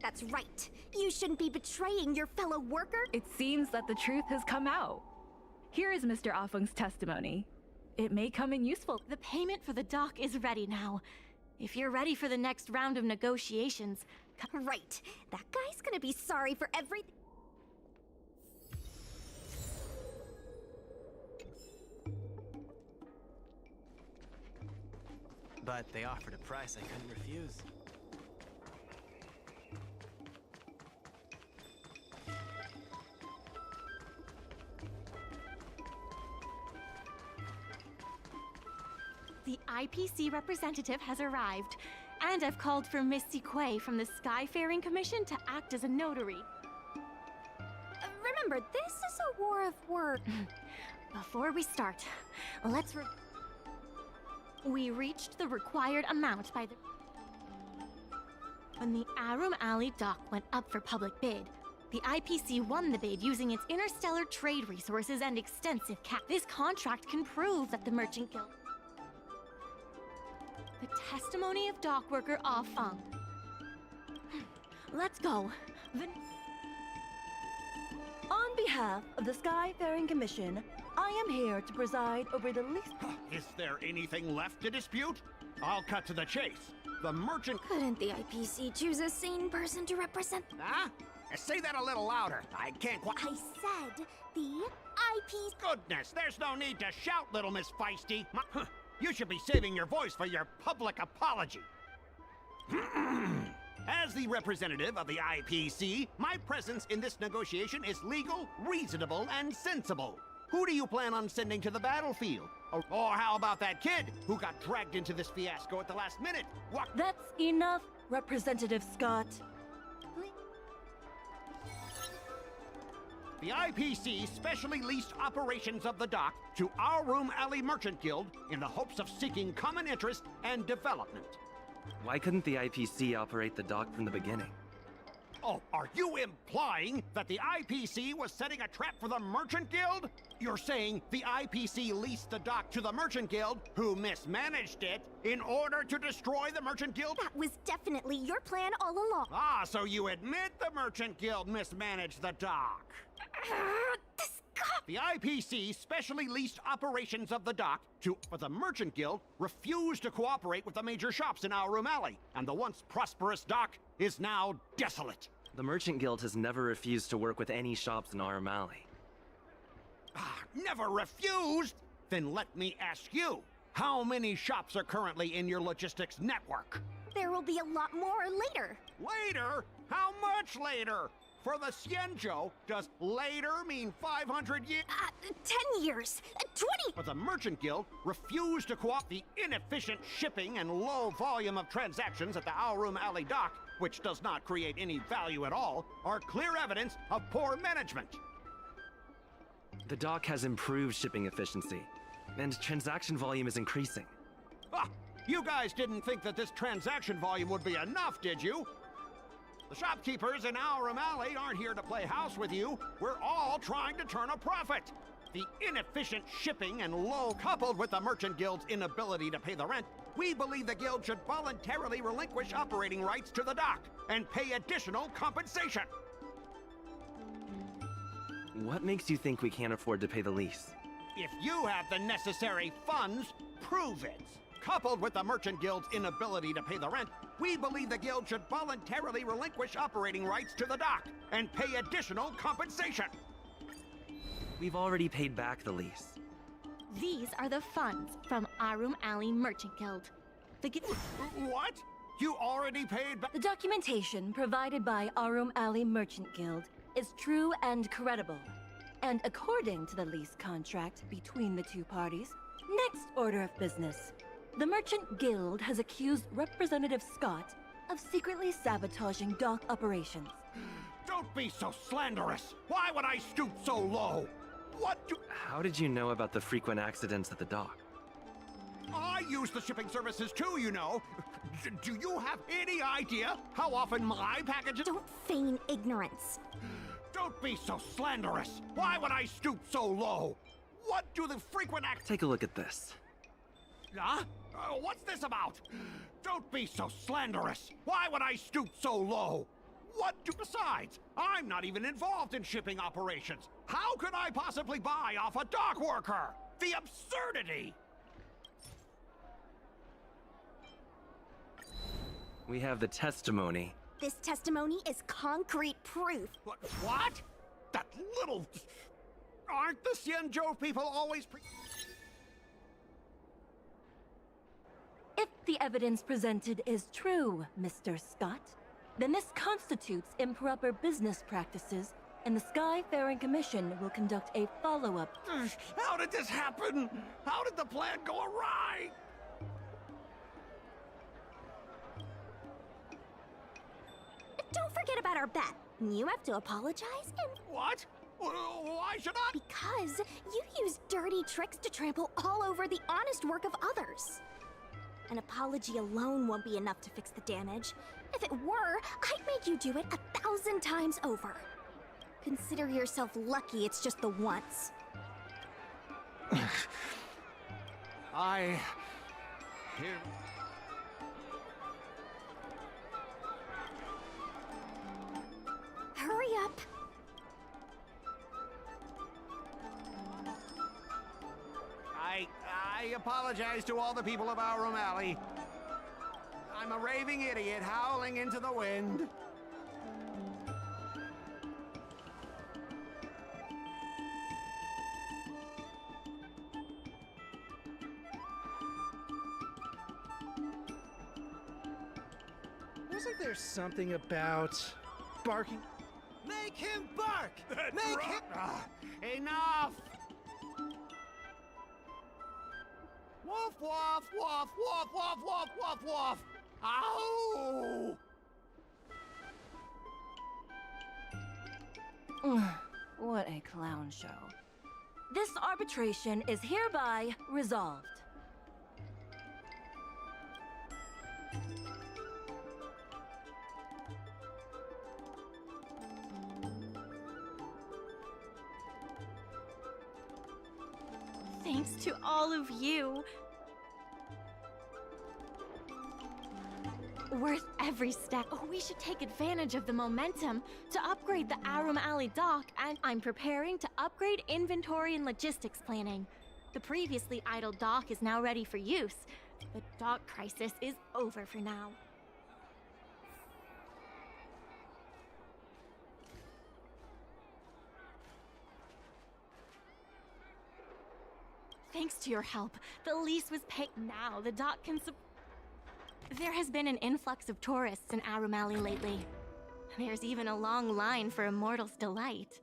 That's right. You shouldn't be betraying your fellow worker. It seems that the truth has come out. Here is Mr. Ah Feng's testimony. It may come in useful. The payment for the dock is ready now. If you're ready for the next round of negotiations... Right. That guy's gonna be sorry for everything. But they offered a price I couldn't refuse. The IPC representative has arrived, and I've called for Miss Siquei from the Skyfaring Commission to act as a notary. Remember, this is a war of words. Before we start, let's we reached the required amount by the... When the Aurum Alley dock went up for public bid, The IPC won the bid using its interstellar trade resources and extensive This contract can prove that the Merchant Guild... The testimony of dock worker Ah Feng. Let's go. On behalf of the Skyfaring Commission, I am here to preside over the least... Is there anything left to dispute? I'll cut to the chase. The merchant... Couldn't the IPC choose a sane person to represent... Huh? Say that a little louder. I can't quite... I said the IPC... Goodness, there's no need to shout, little Miss Feisty. You should be saving your voice for your public apology. As the representative of the IPC, my presence in this negotiation is legal, reasonable, and sensible. Who do you plan on sending to the battlefield? Or how about that kid who got dragged into this fiasco at the last minute? What? That's enough, Representative Scott. The IPC specially leased operations of the dock to our Room Alley Merchant Guild in the hopes of seeking common interest and development. Why couldn't the IPC operate the dock from the beginning? Oh, are you implying that the IPC was setting a trap for the Merchant Guild? You're saying the IPC leased the dock to the Merchant Guild, who mismanaged it, in order to destroy the Merchant Guild? That was definitely your plan all along. Ah, so you admit the Merchant Guild mismanaged the dock. The IPC specially leased operations of the dock but the Merchant Guild refused to cooperate with the major shops in our Room Alley, and the once prosperous dock is now desolate. The Merchant Guild has never refused to work with any shops in Arum Alley. Never refused? Then let me ask you, how many shops are currently in your logistics network? There will be a lot more later. Later? How much later? For the Xianzhou, does later mean 500 years? 10 years. 20. But the Merchant Guild refused to cooperate. The inefficient shipping and low volume of transactions at the Aurum Alley dock, which does not create any value at all, are clear evidence of poor management. The dock has improved shipping efficiency, and transaction volume is increasing. You guys didn't think that this transaction volume would be enough, did you? The shopkeepers in Aurum Alley aren't here to play house with you. We're all trying to turn a profit. The inefficient shipping and low, coupled with the Merchant Guild's inability to pay the rent, we believe the guild should voluntarily relinquish operating rights to the dock and pay additional compensation. What makes you think we can't afford to pay the lease? If you have the necessary funds, prove it. Coupled with the Merchant Guild's inability to pay the rent, we believe the guild should voluntarily relinquish operating rights to the dock and pay additional compensation. We've already paid back the lease. These are the funds from Aurum Alley Merchant Guild. What? You already paid back? The documentation provided by Aurum Alley Merchant Guild is true and credible. And according to the lease contract between the two parties, next order of business. The Merchant Guild has accused Representative Scott of secretly sabotaging dock operations. Don't be so slanderous! Why would I stoop so low? How did you know about the frequent accidents at the dock? I use the shipping services too, you know. Do you have any idea how often my packages... Don't feign ignorance. Don't be so slanderous! Why would I stoop so low? What do the frequent Take a look at this. Huh? What's this about? Don't be so slanderous! Why would I stoop so low? Besides, I'm not even involved in shipping operations. How could I possibly buy off a dock worker? The absurdity! We have the testimony. This testimony is concrete proof. What? That little... Aren't the Xianzhou people always If the evidence presented is true, Mr. Scott, then this constitutes improper business practices, and the Skyfaring Commission will conduct a follow-up. How did this happen? How did the plan go awry? Don't forget about our bet. You have to apologize and... What? Why should I? Because you use dirty tricks to trample all over the honest work of others. An apology alone won't be enough to fix the damage. If it were, I'd make you do it 1,000 times over. Consider yourself lucky it's just the once. Here. Hurry up. I apologize to all the people of our Alley. I'm a raving idiot howling into the wind. Wasn't there something about barking? Make him bark! Make him... enough! Woof, woof, woof, woof, woof, woof, woof, woof! Ow! What a clown show. This arbitration is hereby resolved. Thanks to all of you. Worth every step. Oh, we should take advantage of the momentum to upgrade the Alley dock, and I'm preparing to upgrade inventory and logistics planning. The previously idle dock is now ready for use. The dock crisis is over for now. Thanks to your help, the lease was paid. Now the dock can There has been an influx of tourists in Alley lately. There's even a long line for Immortal's delight.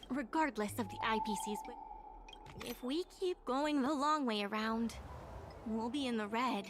regardless of the IPC's. If we keep going the long way around, we'll be in the red.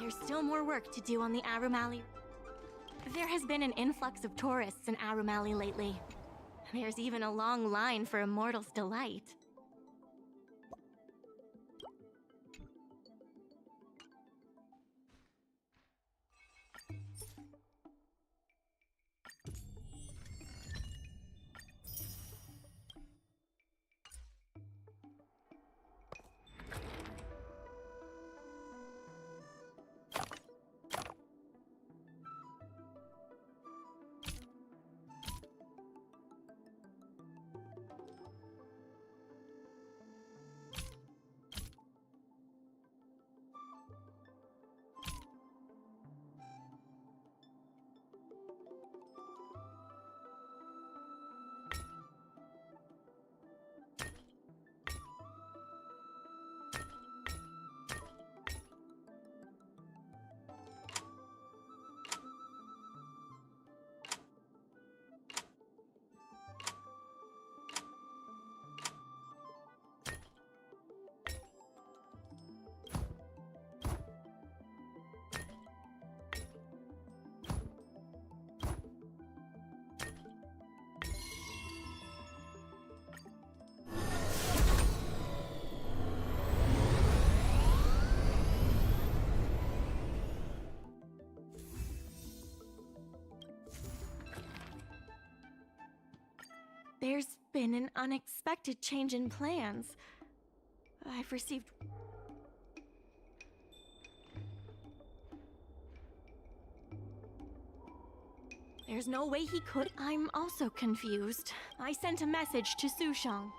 There's still more work to do on the Arumali. There has been an influx of tourists in Arumali lately. There's even a long line for Immortal's Delight. There's been an unexpected change in plans. I've received... There's no way he could... I'm also confused. I sent a message to Sushang.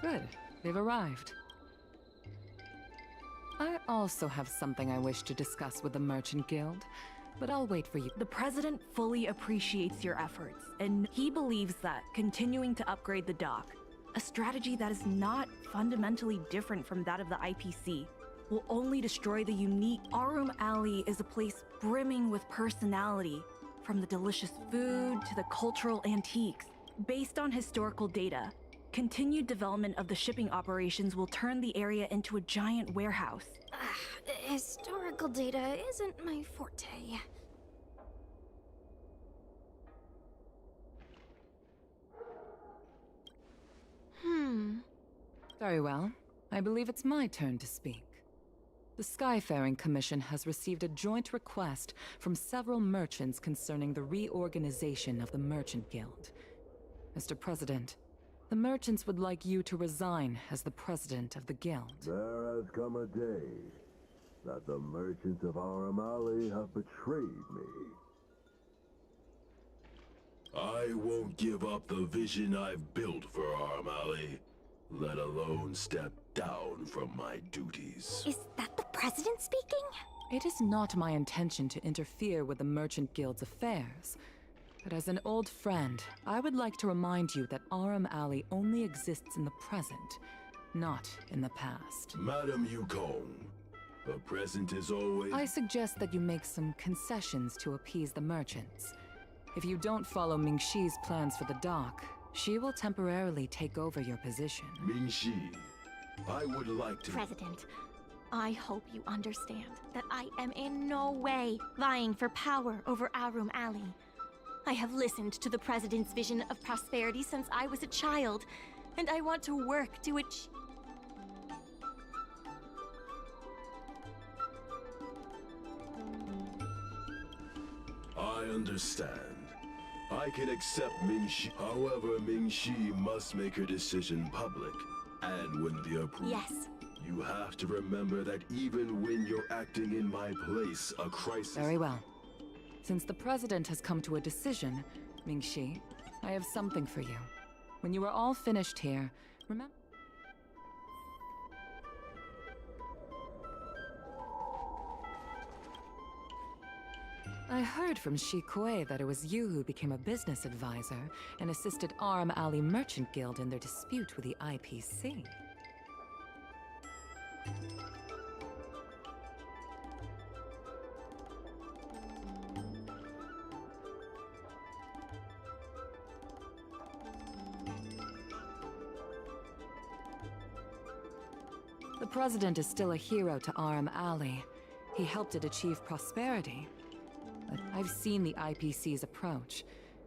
Good. They've arrived. I also have something I wish to discuss with the Merchant Guild, but I'll wait for you. The President fully appreciates your efforts, and he believes that continuing to upgrade the dock, a strategy that is not fundamentally different from that of the IPC, will only destroy the unique. Arum Alley is a place brimming with personality, from the delicious food to the cultural antiques. Based on historical data, continued development of the shipping operations will turn the area into a giant warehouse. Historical data isn't my forte. Very well. I believe it's my turn to speak. The Skyfaring Commission has received a joint request from several merchants concerning the reorganization of the Merchant Guild. Mr. President, the merchants would like you to resign as the president of the guild. There has come a day that the merchants of Arum Alley have betrayed me. I won't give up the vision I've built for Arum Alley, let alone step down from my duties. Is that the president speaking? It is not my intention to interfere with the Merchant Guild's affairs. But as an old friend, I would like to remind you that Arum Alley only exists in the present, not in the past. Madam Yukong, the present is always... I suggest that you make some concessions to appease the merchants. If you don't follow Mingxi's plans for the dock, she will temporarily take over your position. Mingxi, I would like to... President, I hope you understand that I am in no way vying for power over Arum Alley. I have listened to the President's vision of prosperity since I was a child, and I want to work to achieve... I understand. I can accept Mingxi. However, Mingxi must make her decision public. And when the approval... Yes. You have to remember that even when you're acting in my place, a crisis... Very well. Since the President has come to a decision, Mingxi, I have something for you. When you are all finished here, remember... I heard from Shi Kuei that it was you who became a business advisor and assisted Arum Alley Merchant Guild in their dispute with the IPC. The President is still a hero to Arum Alley. He helped it achieve prosperity. But I've seen the IPC's approach.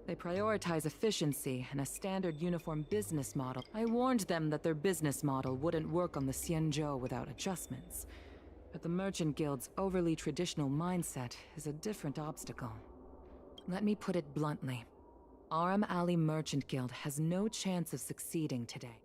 They prioritize efficiency and a standard uniform business model. I warned them that their business model wouldn't work on the Xianzhou without adjustments. But the Merchant Guild's overly traditional mindset is a different obstacle. Let me put it bluntly. Arum Alley Merchant Guild has no chance of succeeding today.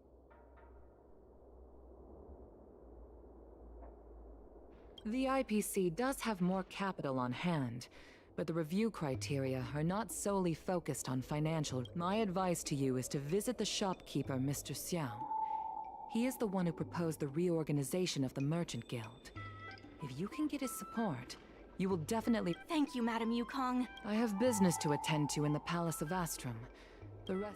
The IPC does have more capital on hand, but the review criteria are not solely focused on financial. My advice to you is to visit the shopkeeper, Mr. Xiao. He is the one who proposed the reorganization of the Merchant Guild. If you can get his support, you will definitely... Thank you, Madam Yukong. I have business to attend to in the Palace of Astrum. The rest...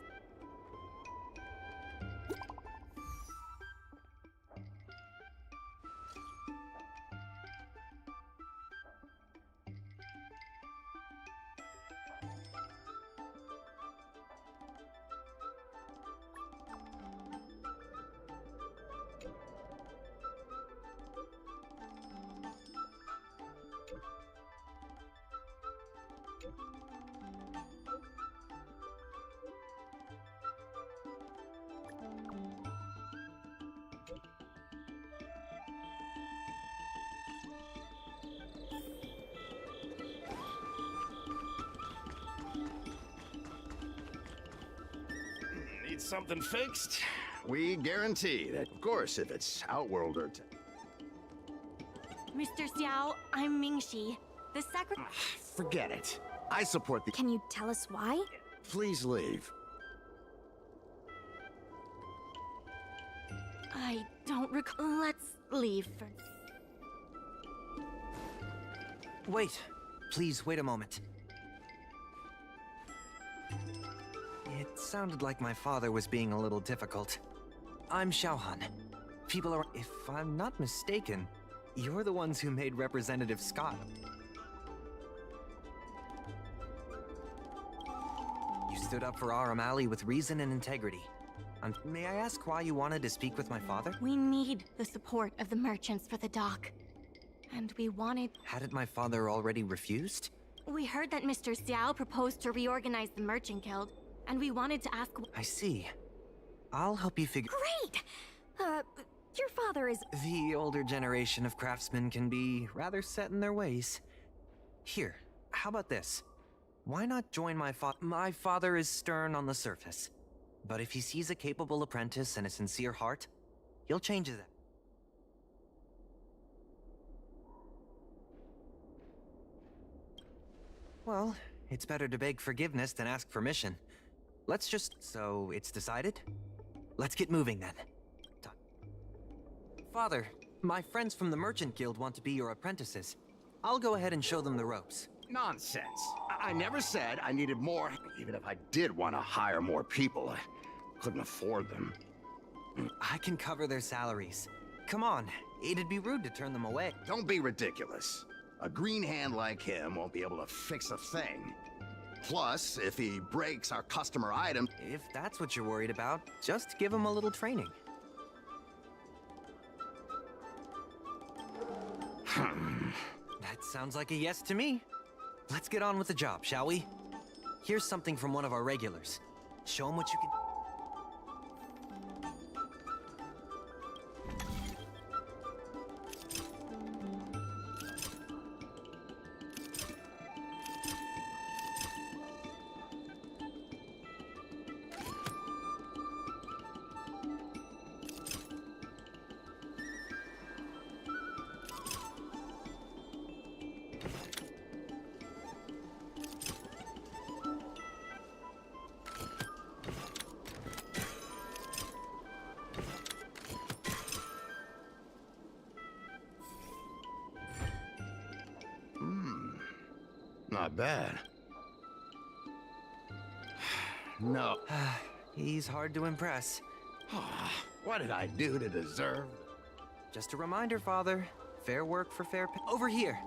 Need something fixed? We guarantee that, of course, if it's Outworlder. Mr. Xiao, I'm Mingxi, the secretary. Forget it. I support the... Can you tell us why? Please leave. I don't recall. Let's leave for. Wait. Please, wait a moment. It sounded like my father was being a little difficult. I'm Xiaohan. People are... If I'm not mistaken, you're the ones who made Representative Scott. You stood up for Aram Alley with reason and integrity. May I ask why you wanted to speak with my father? We need the support of the merchants for the dock. And we wanted... Hadn't my father already refused? We heard that Mr. Xiao proposed to reorganize the Merchant Guild, and we wanted to ask... I see. I'll help you figure... Great! Your father is... The older generation of craftsmen can be rather set in their ways. Here, how about this? Why not join my father? My father is stern on the surface. But if he sees a capable apprentice and a sincere heart, he'll change that. Well, it's better to beg forgiveness than ask permission. Let's just... So, it's decided? Let's get moving then. Father, my friends from the Merchant Guild want to be your apprentices. I'll go ahead and show them the ropes. Nonsense. I never said I needed more. Even if I did want to hire more people, I couldn't afford them. I can cover their salaries. Come on, it'd be rude to turn them away. Don't be ridiculous. A green hand like him won't be able to fix a thing. Plus, if he breaks our customer item... If that's what you're worried about, just give him a little training. That sounds like a yes to me. Let's get on with the job, shall we? Here's something from one of our regulars. Show him what you can... Not bad. No. He's hard to impress. What did I do to deserve? Just a reminder, Father. Fair work for fair pay. Over here.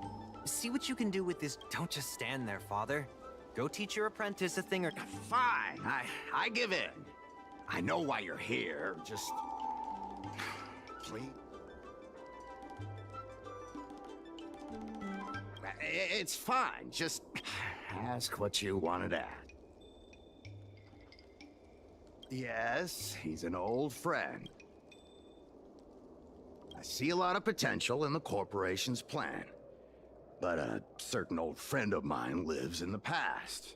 See what you can do with this. Don't just stand there, Father. Go teach your apprentice a thing or... Fine. I give in. I know why you're here. Just... Please? It's fine. Just ask what you wanted at. Yes, he's an old friend. I see a lot of potential in the corporation's plan. But a certain old friend of mine lives in the past.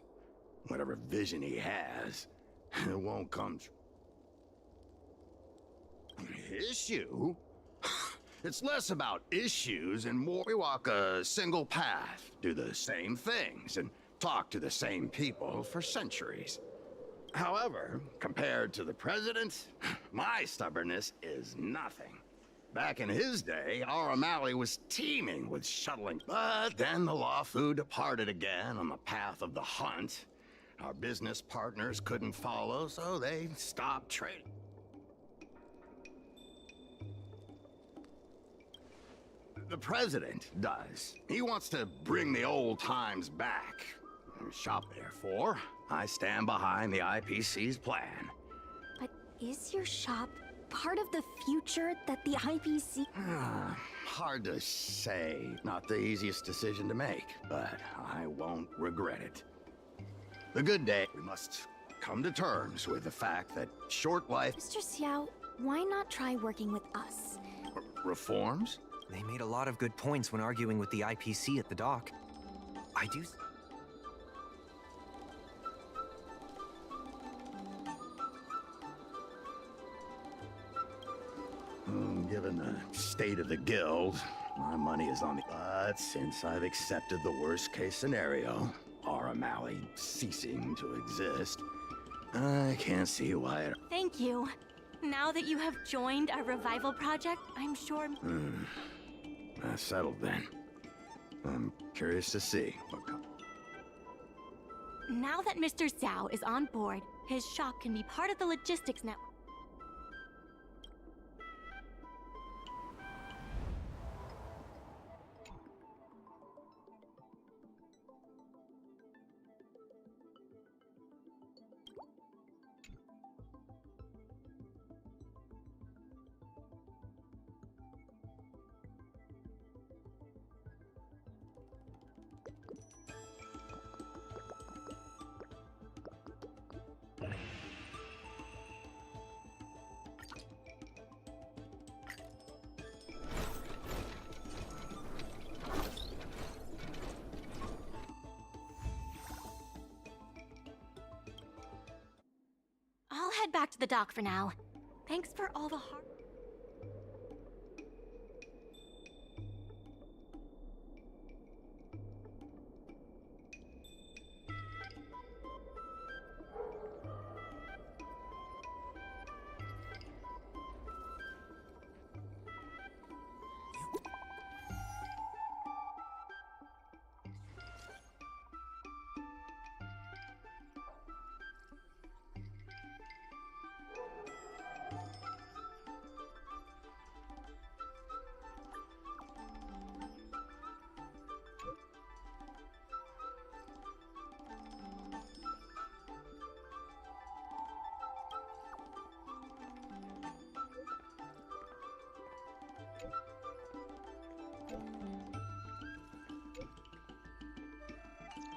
Whatever vision he has, it won't come true. Issue? It's less about issues and more. We walk a single path, do the same things, and talk to the same people for centuries. However, compared to the president, my stubbornness is nothing. Back in his day, Aram Alley was teeming with shuttling. But then the Lawfu departed again on the path of the hunt. Our business partners couldn't follow, so they stopped trading. The president does. He wants to bring the old times back. Shop, therefore, I stand behind the IPC's plan. But is your shop part of the future that the IPC... Hard to say. Not the easiest decision to make, but I won't regret it. The good day, we must come to terms with the fact that short life... Mr. Xiao, why not try working with us? Reforms? They made a lot of good points when arguing with the IPC at the dock. I do... Given the state of the guild, my money is on the... But since I've accepted the worst-case scenario, Aram Alley ceasing to exist, I can't see why it... Thank you. Now that you have joined our revival project, I'm sure... Settled then. I'm curious to see what comes. Now that Mr. Zhao is on board, his shop can be part of the logistics network. I'll head back to the dock for now. Thanks for all the hard...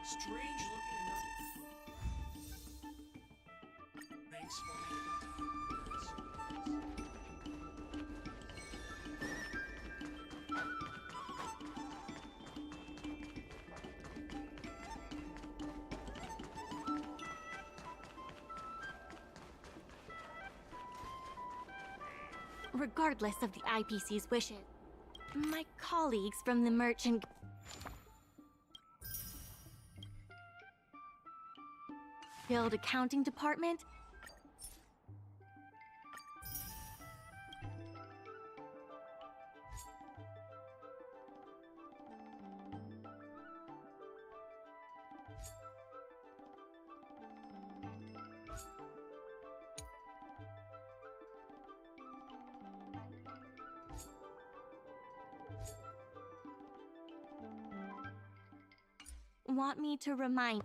Strange looking enough. Thanks for Regardless of the IPC's wishes, my colleagues from the merchant... Guild accounting department want me to remind...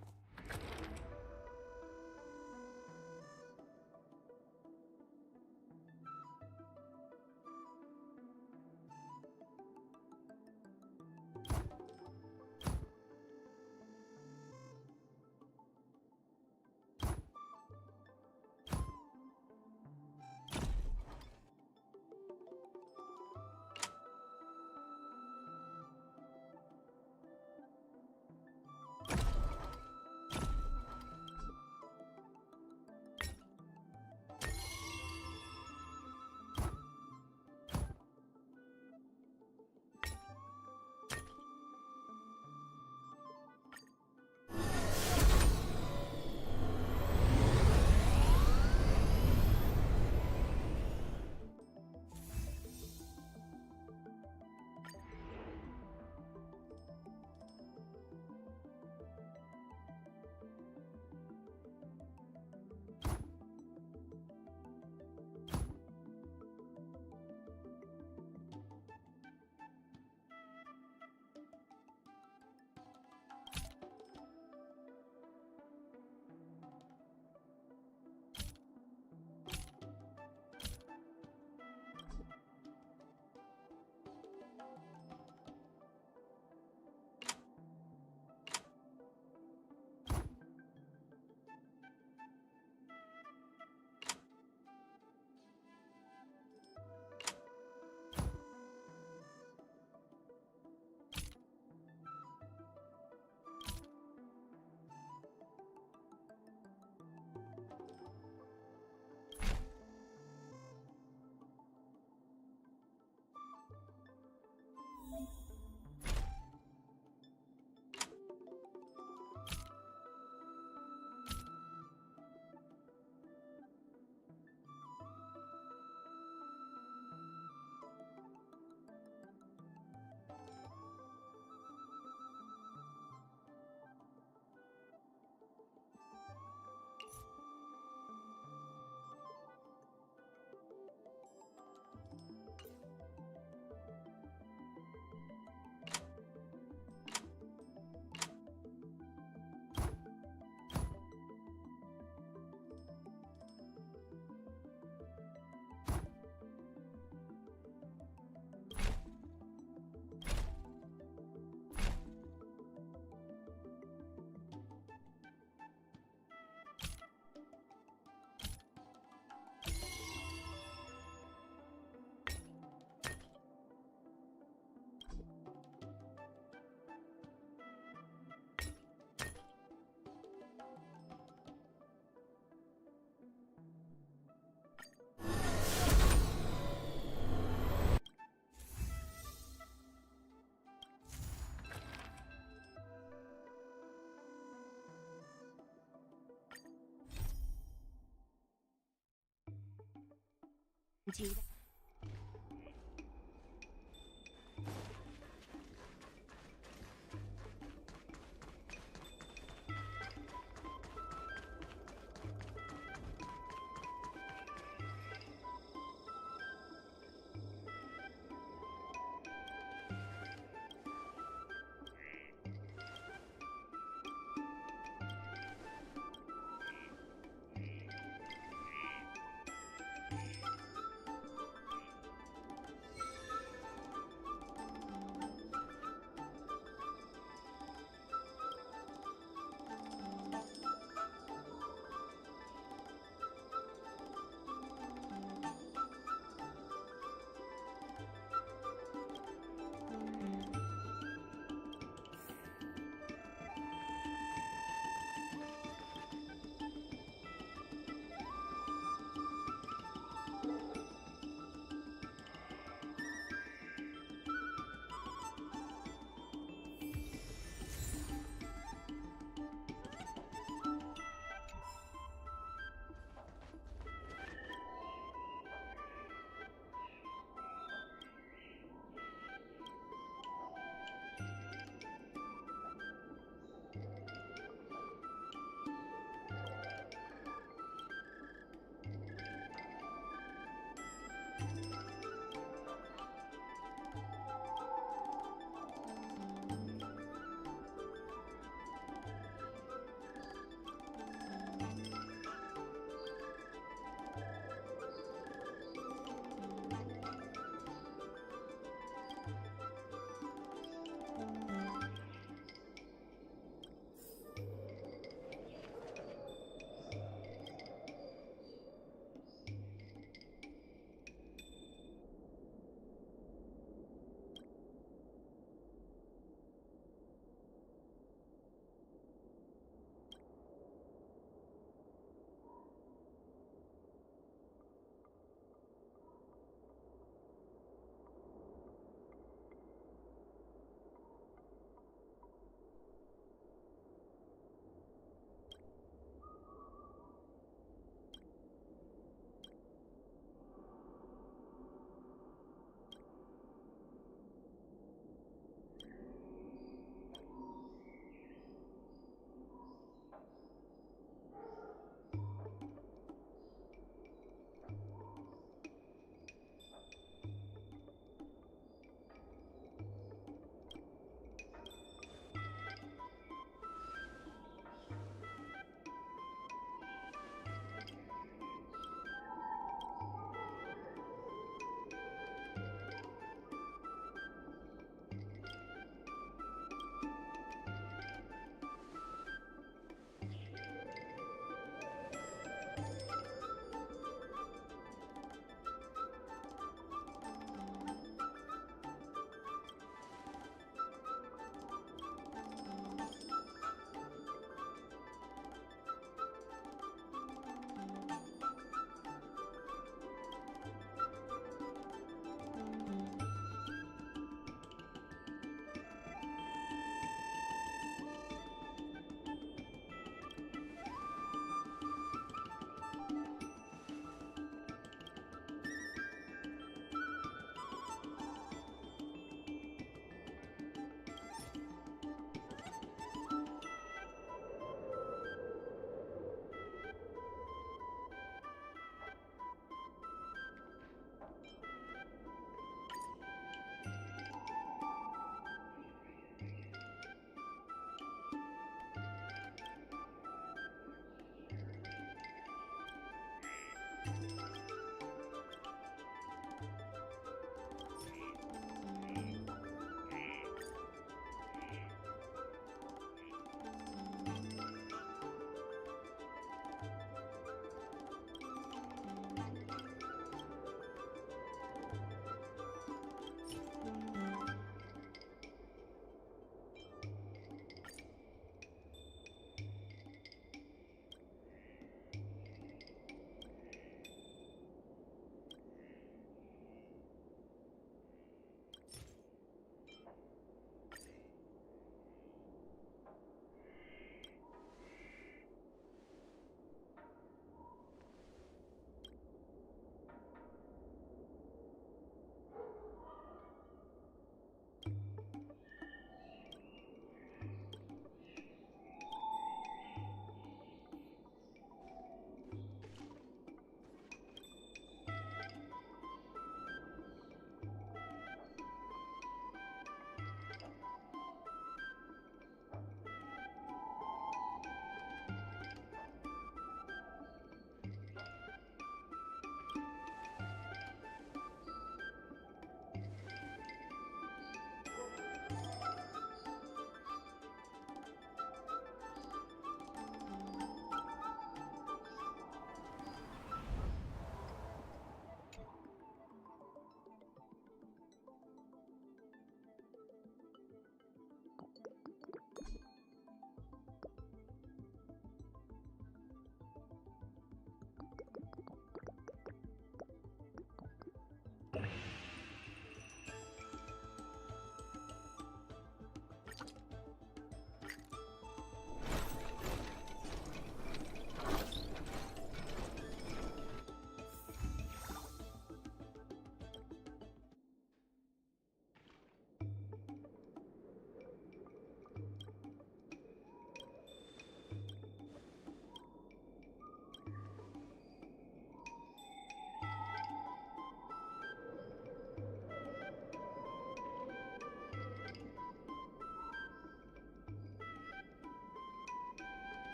Do that.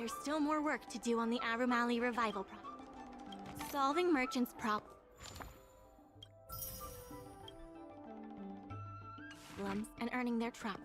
there's still more work to do on the Arum Alley revival project. Solving merchants' problems and earning their trust.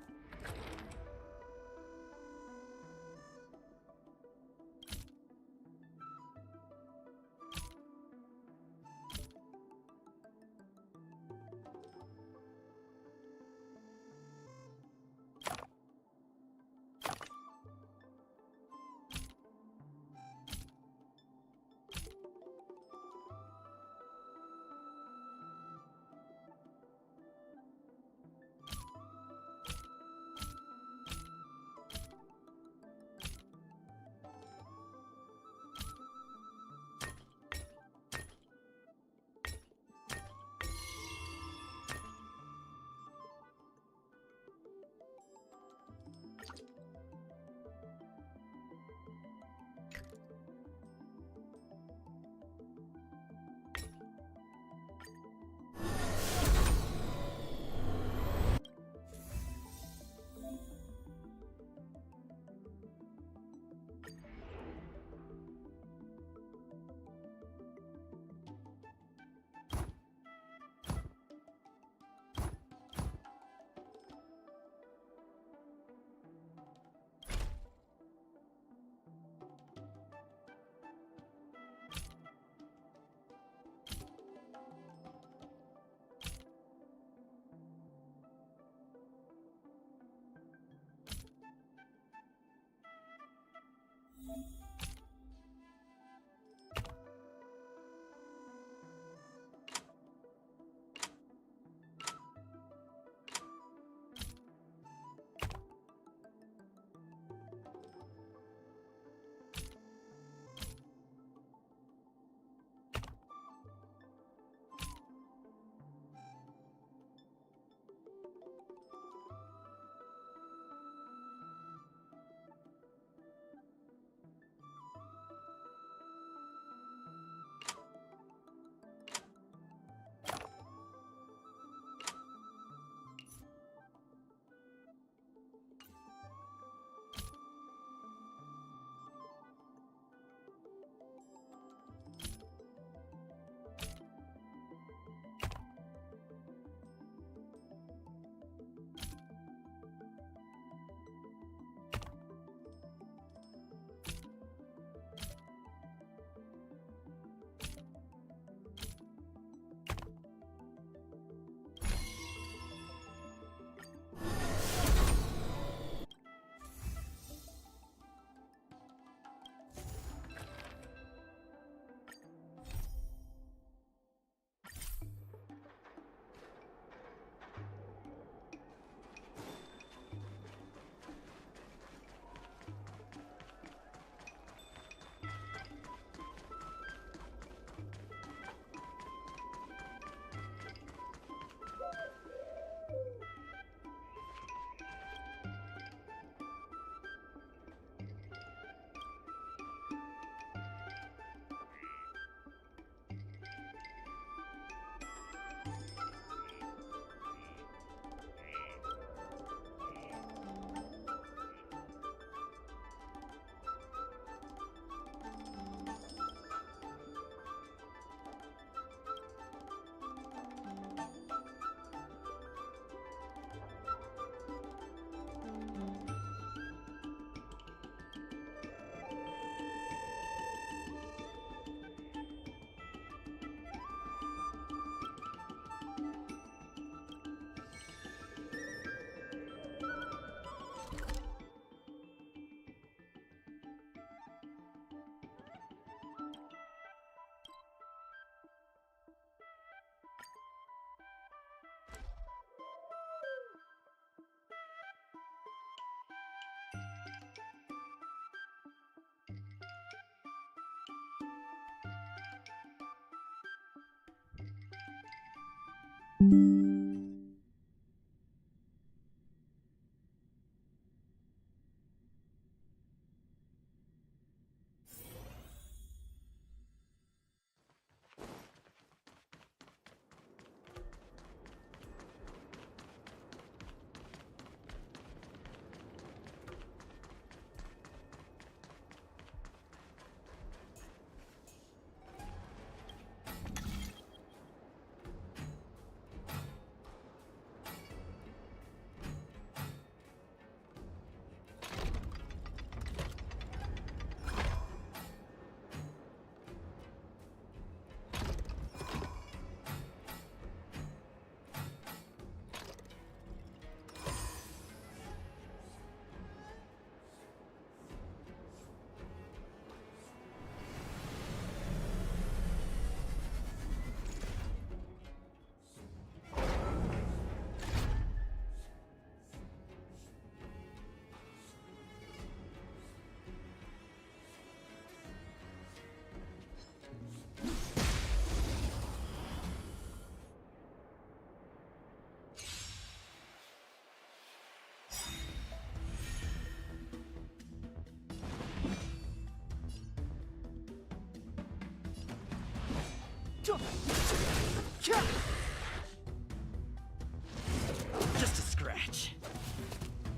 Just a scratch.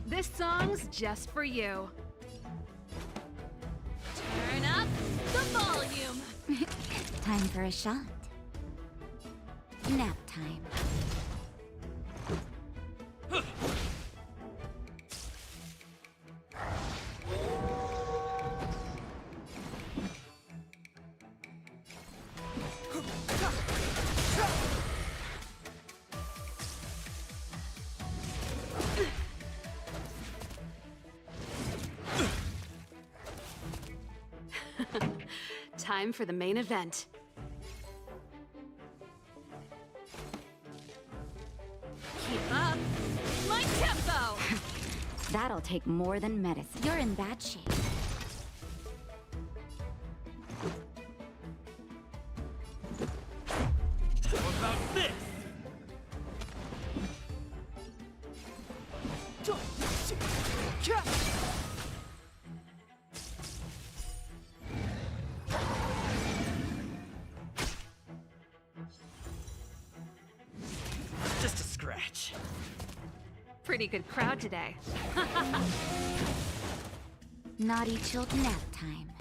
This song's just for you. Turn up the volume. Time for a shot. Nap time. Time for the main event. Keep up my tempo! That'll take more than medicine. You're in bad shape. How about this? Just a scratch. Pretty good crowd today. Naughty chilled nap time.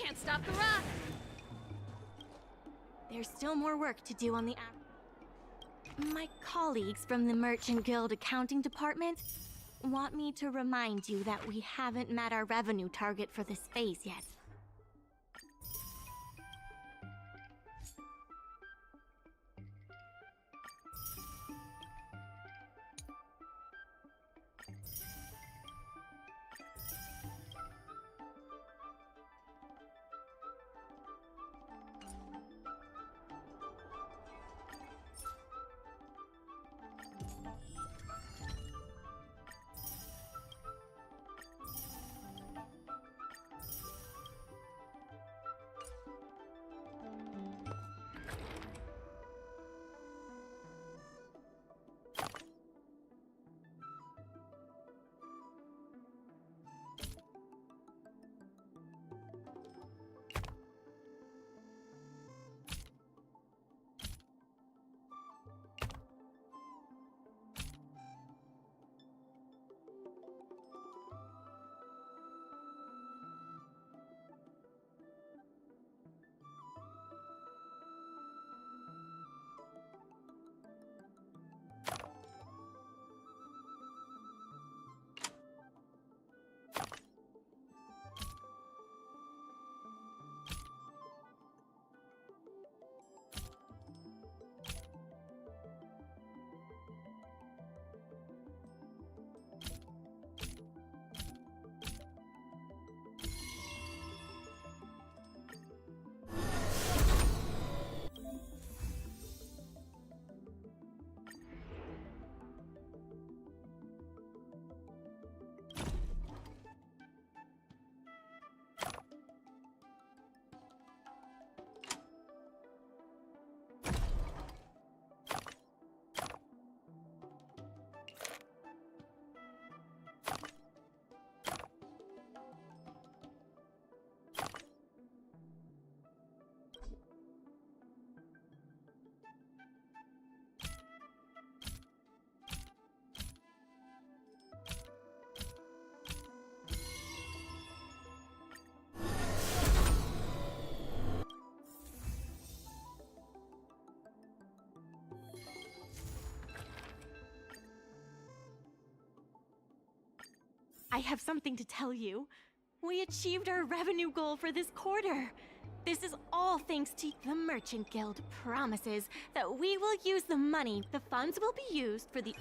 can't stop the rock! There's still more work to do on the My colleagues from the Merchant Guild accounting department want me to remind you that we haven't met our revenue target for this phase yet. I have something to tell you. We achieved our revenue goal for this quarter. This is all thanks to the Merchant Guild promises that we will use the money. The funds will be used for the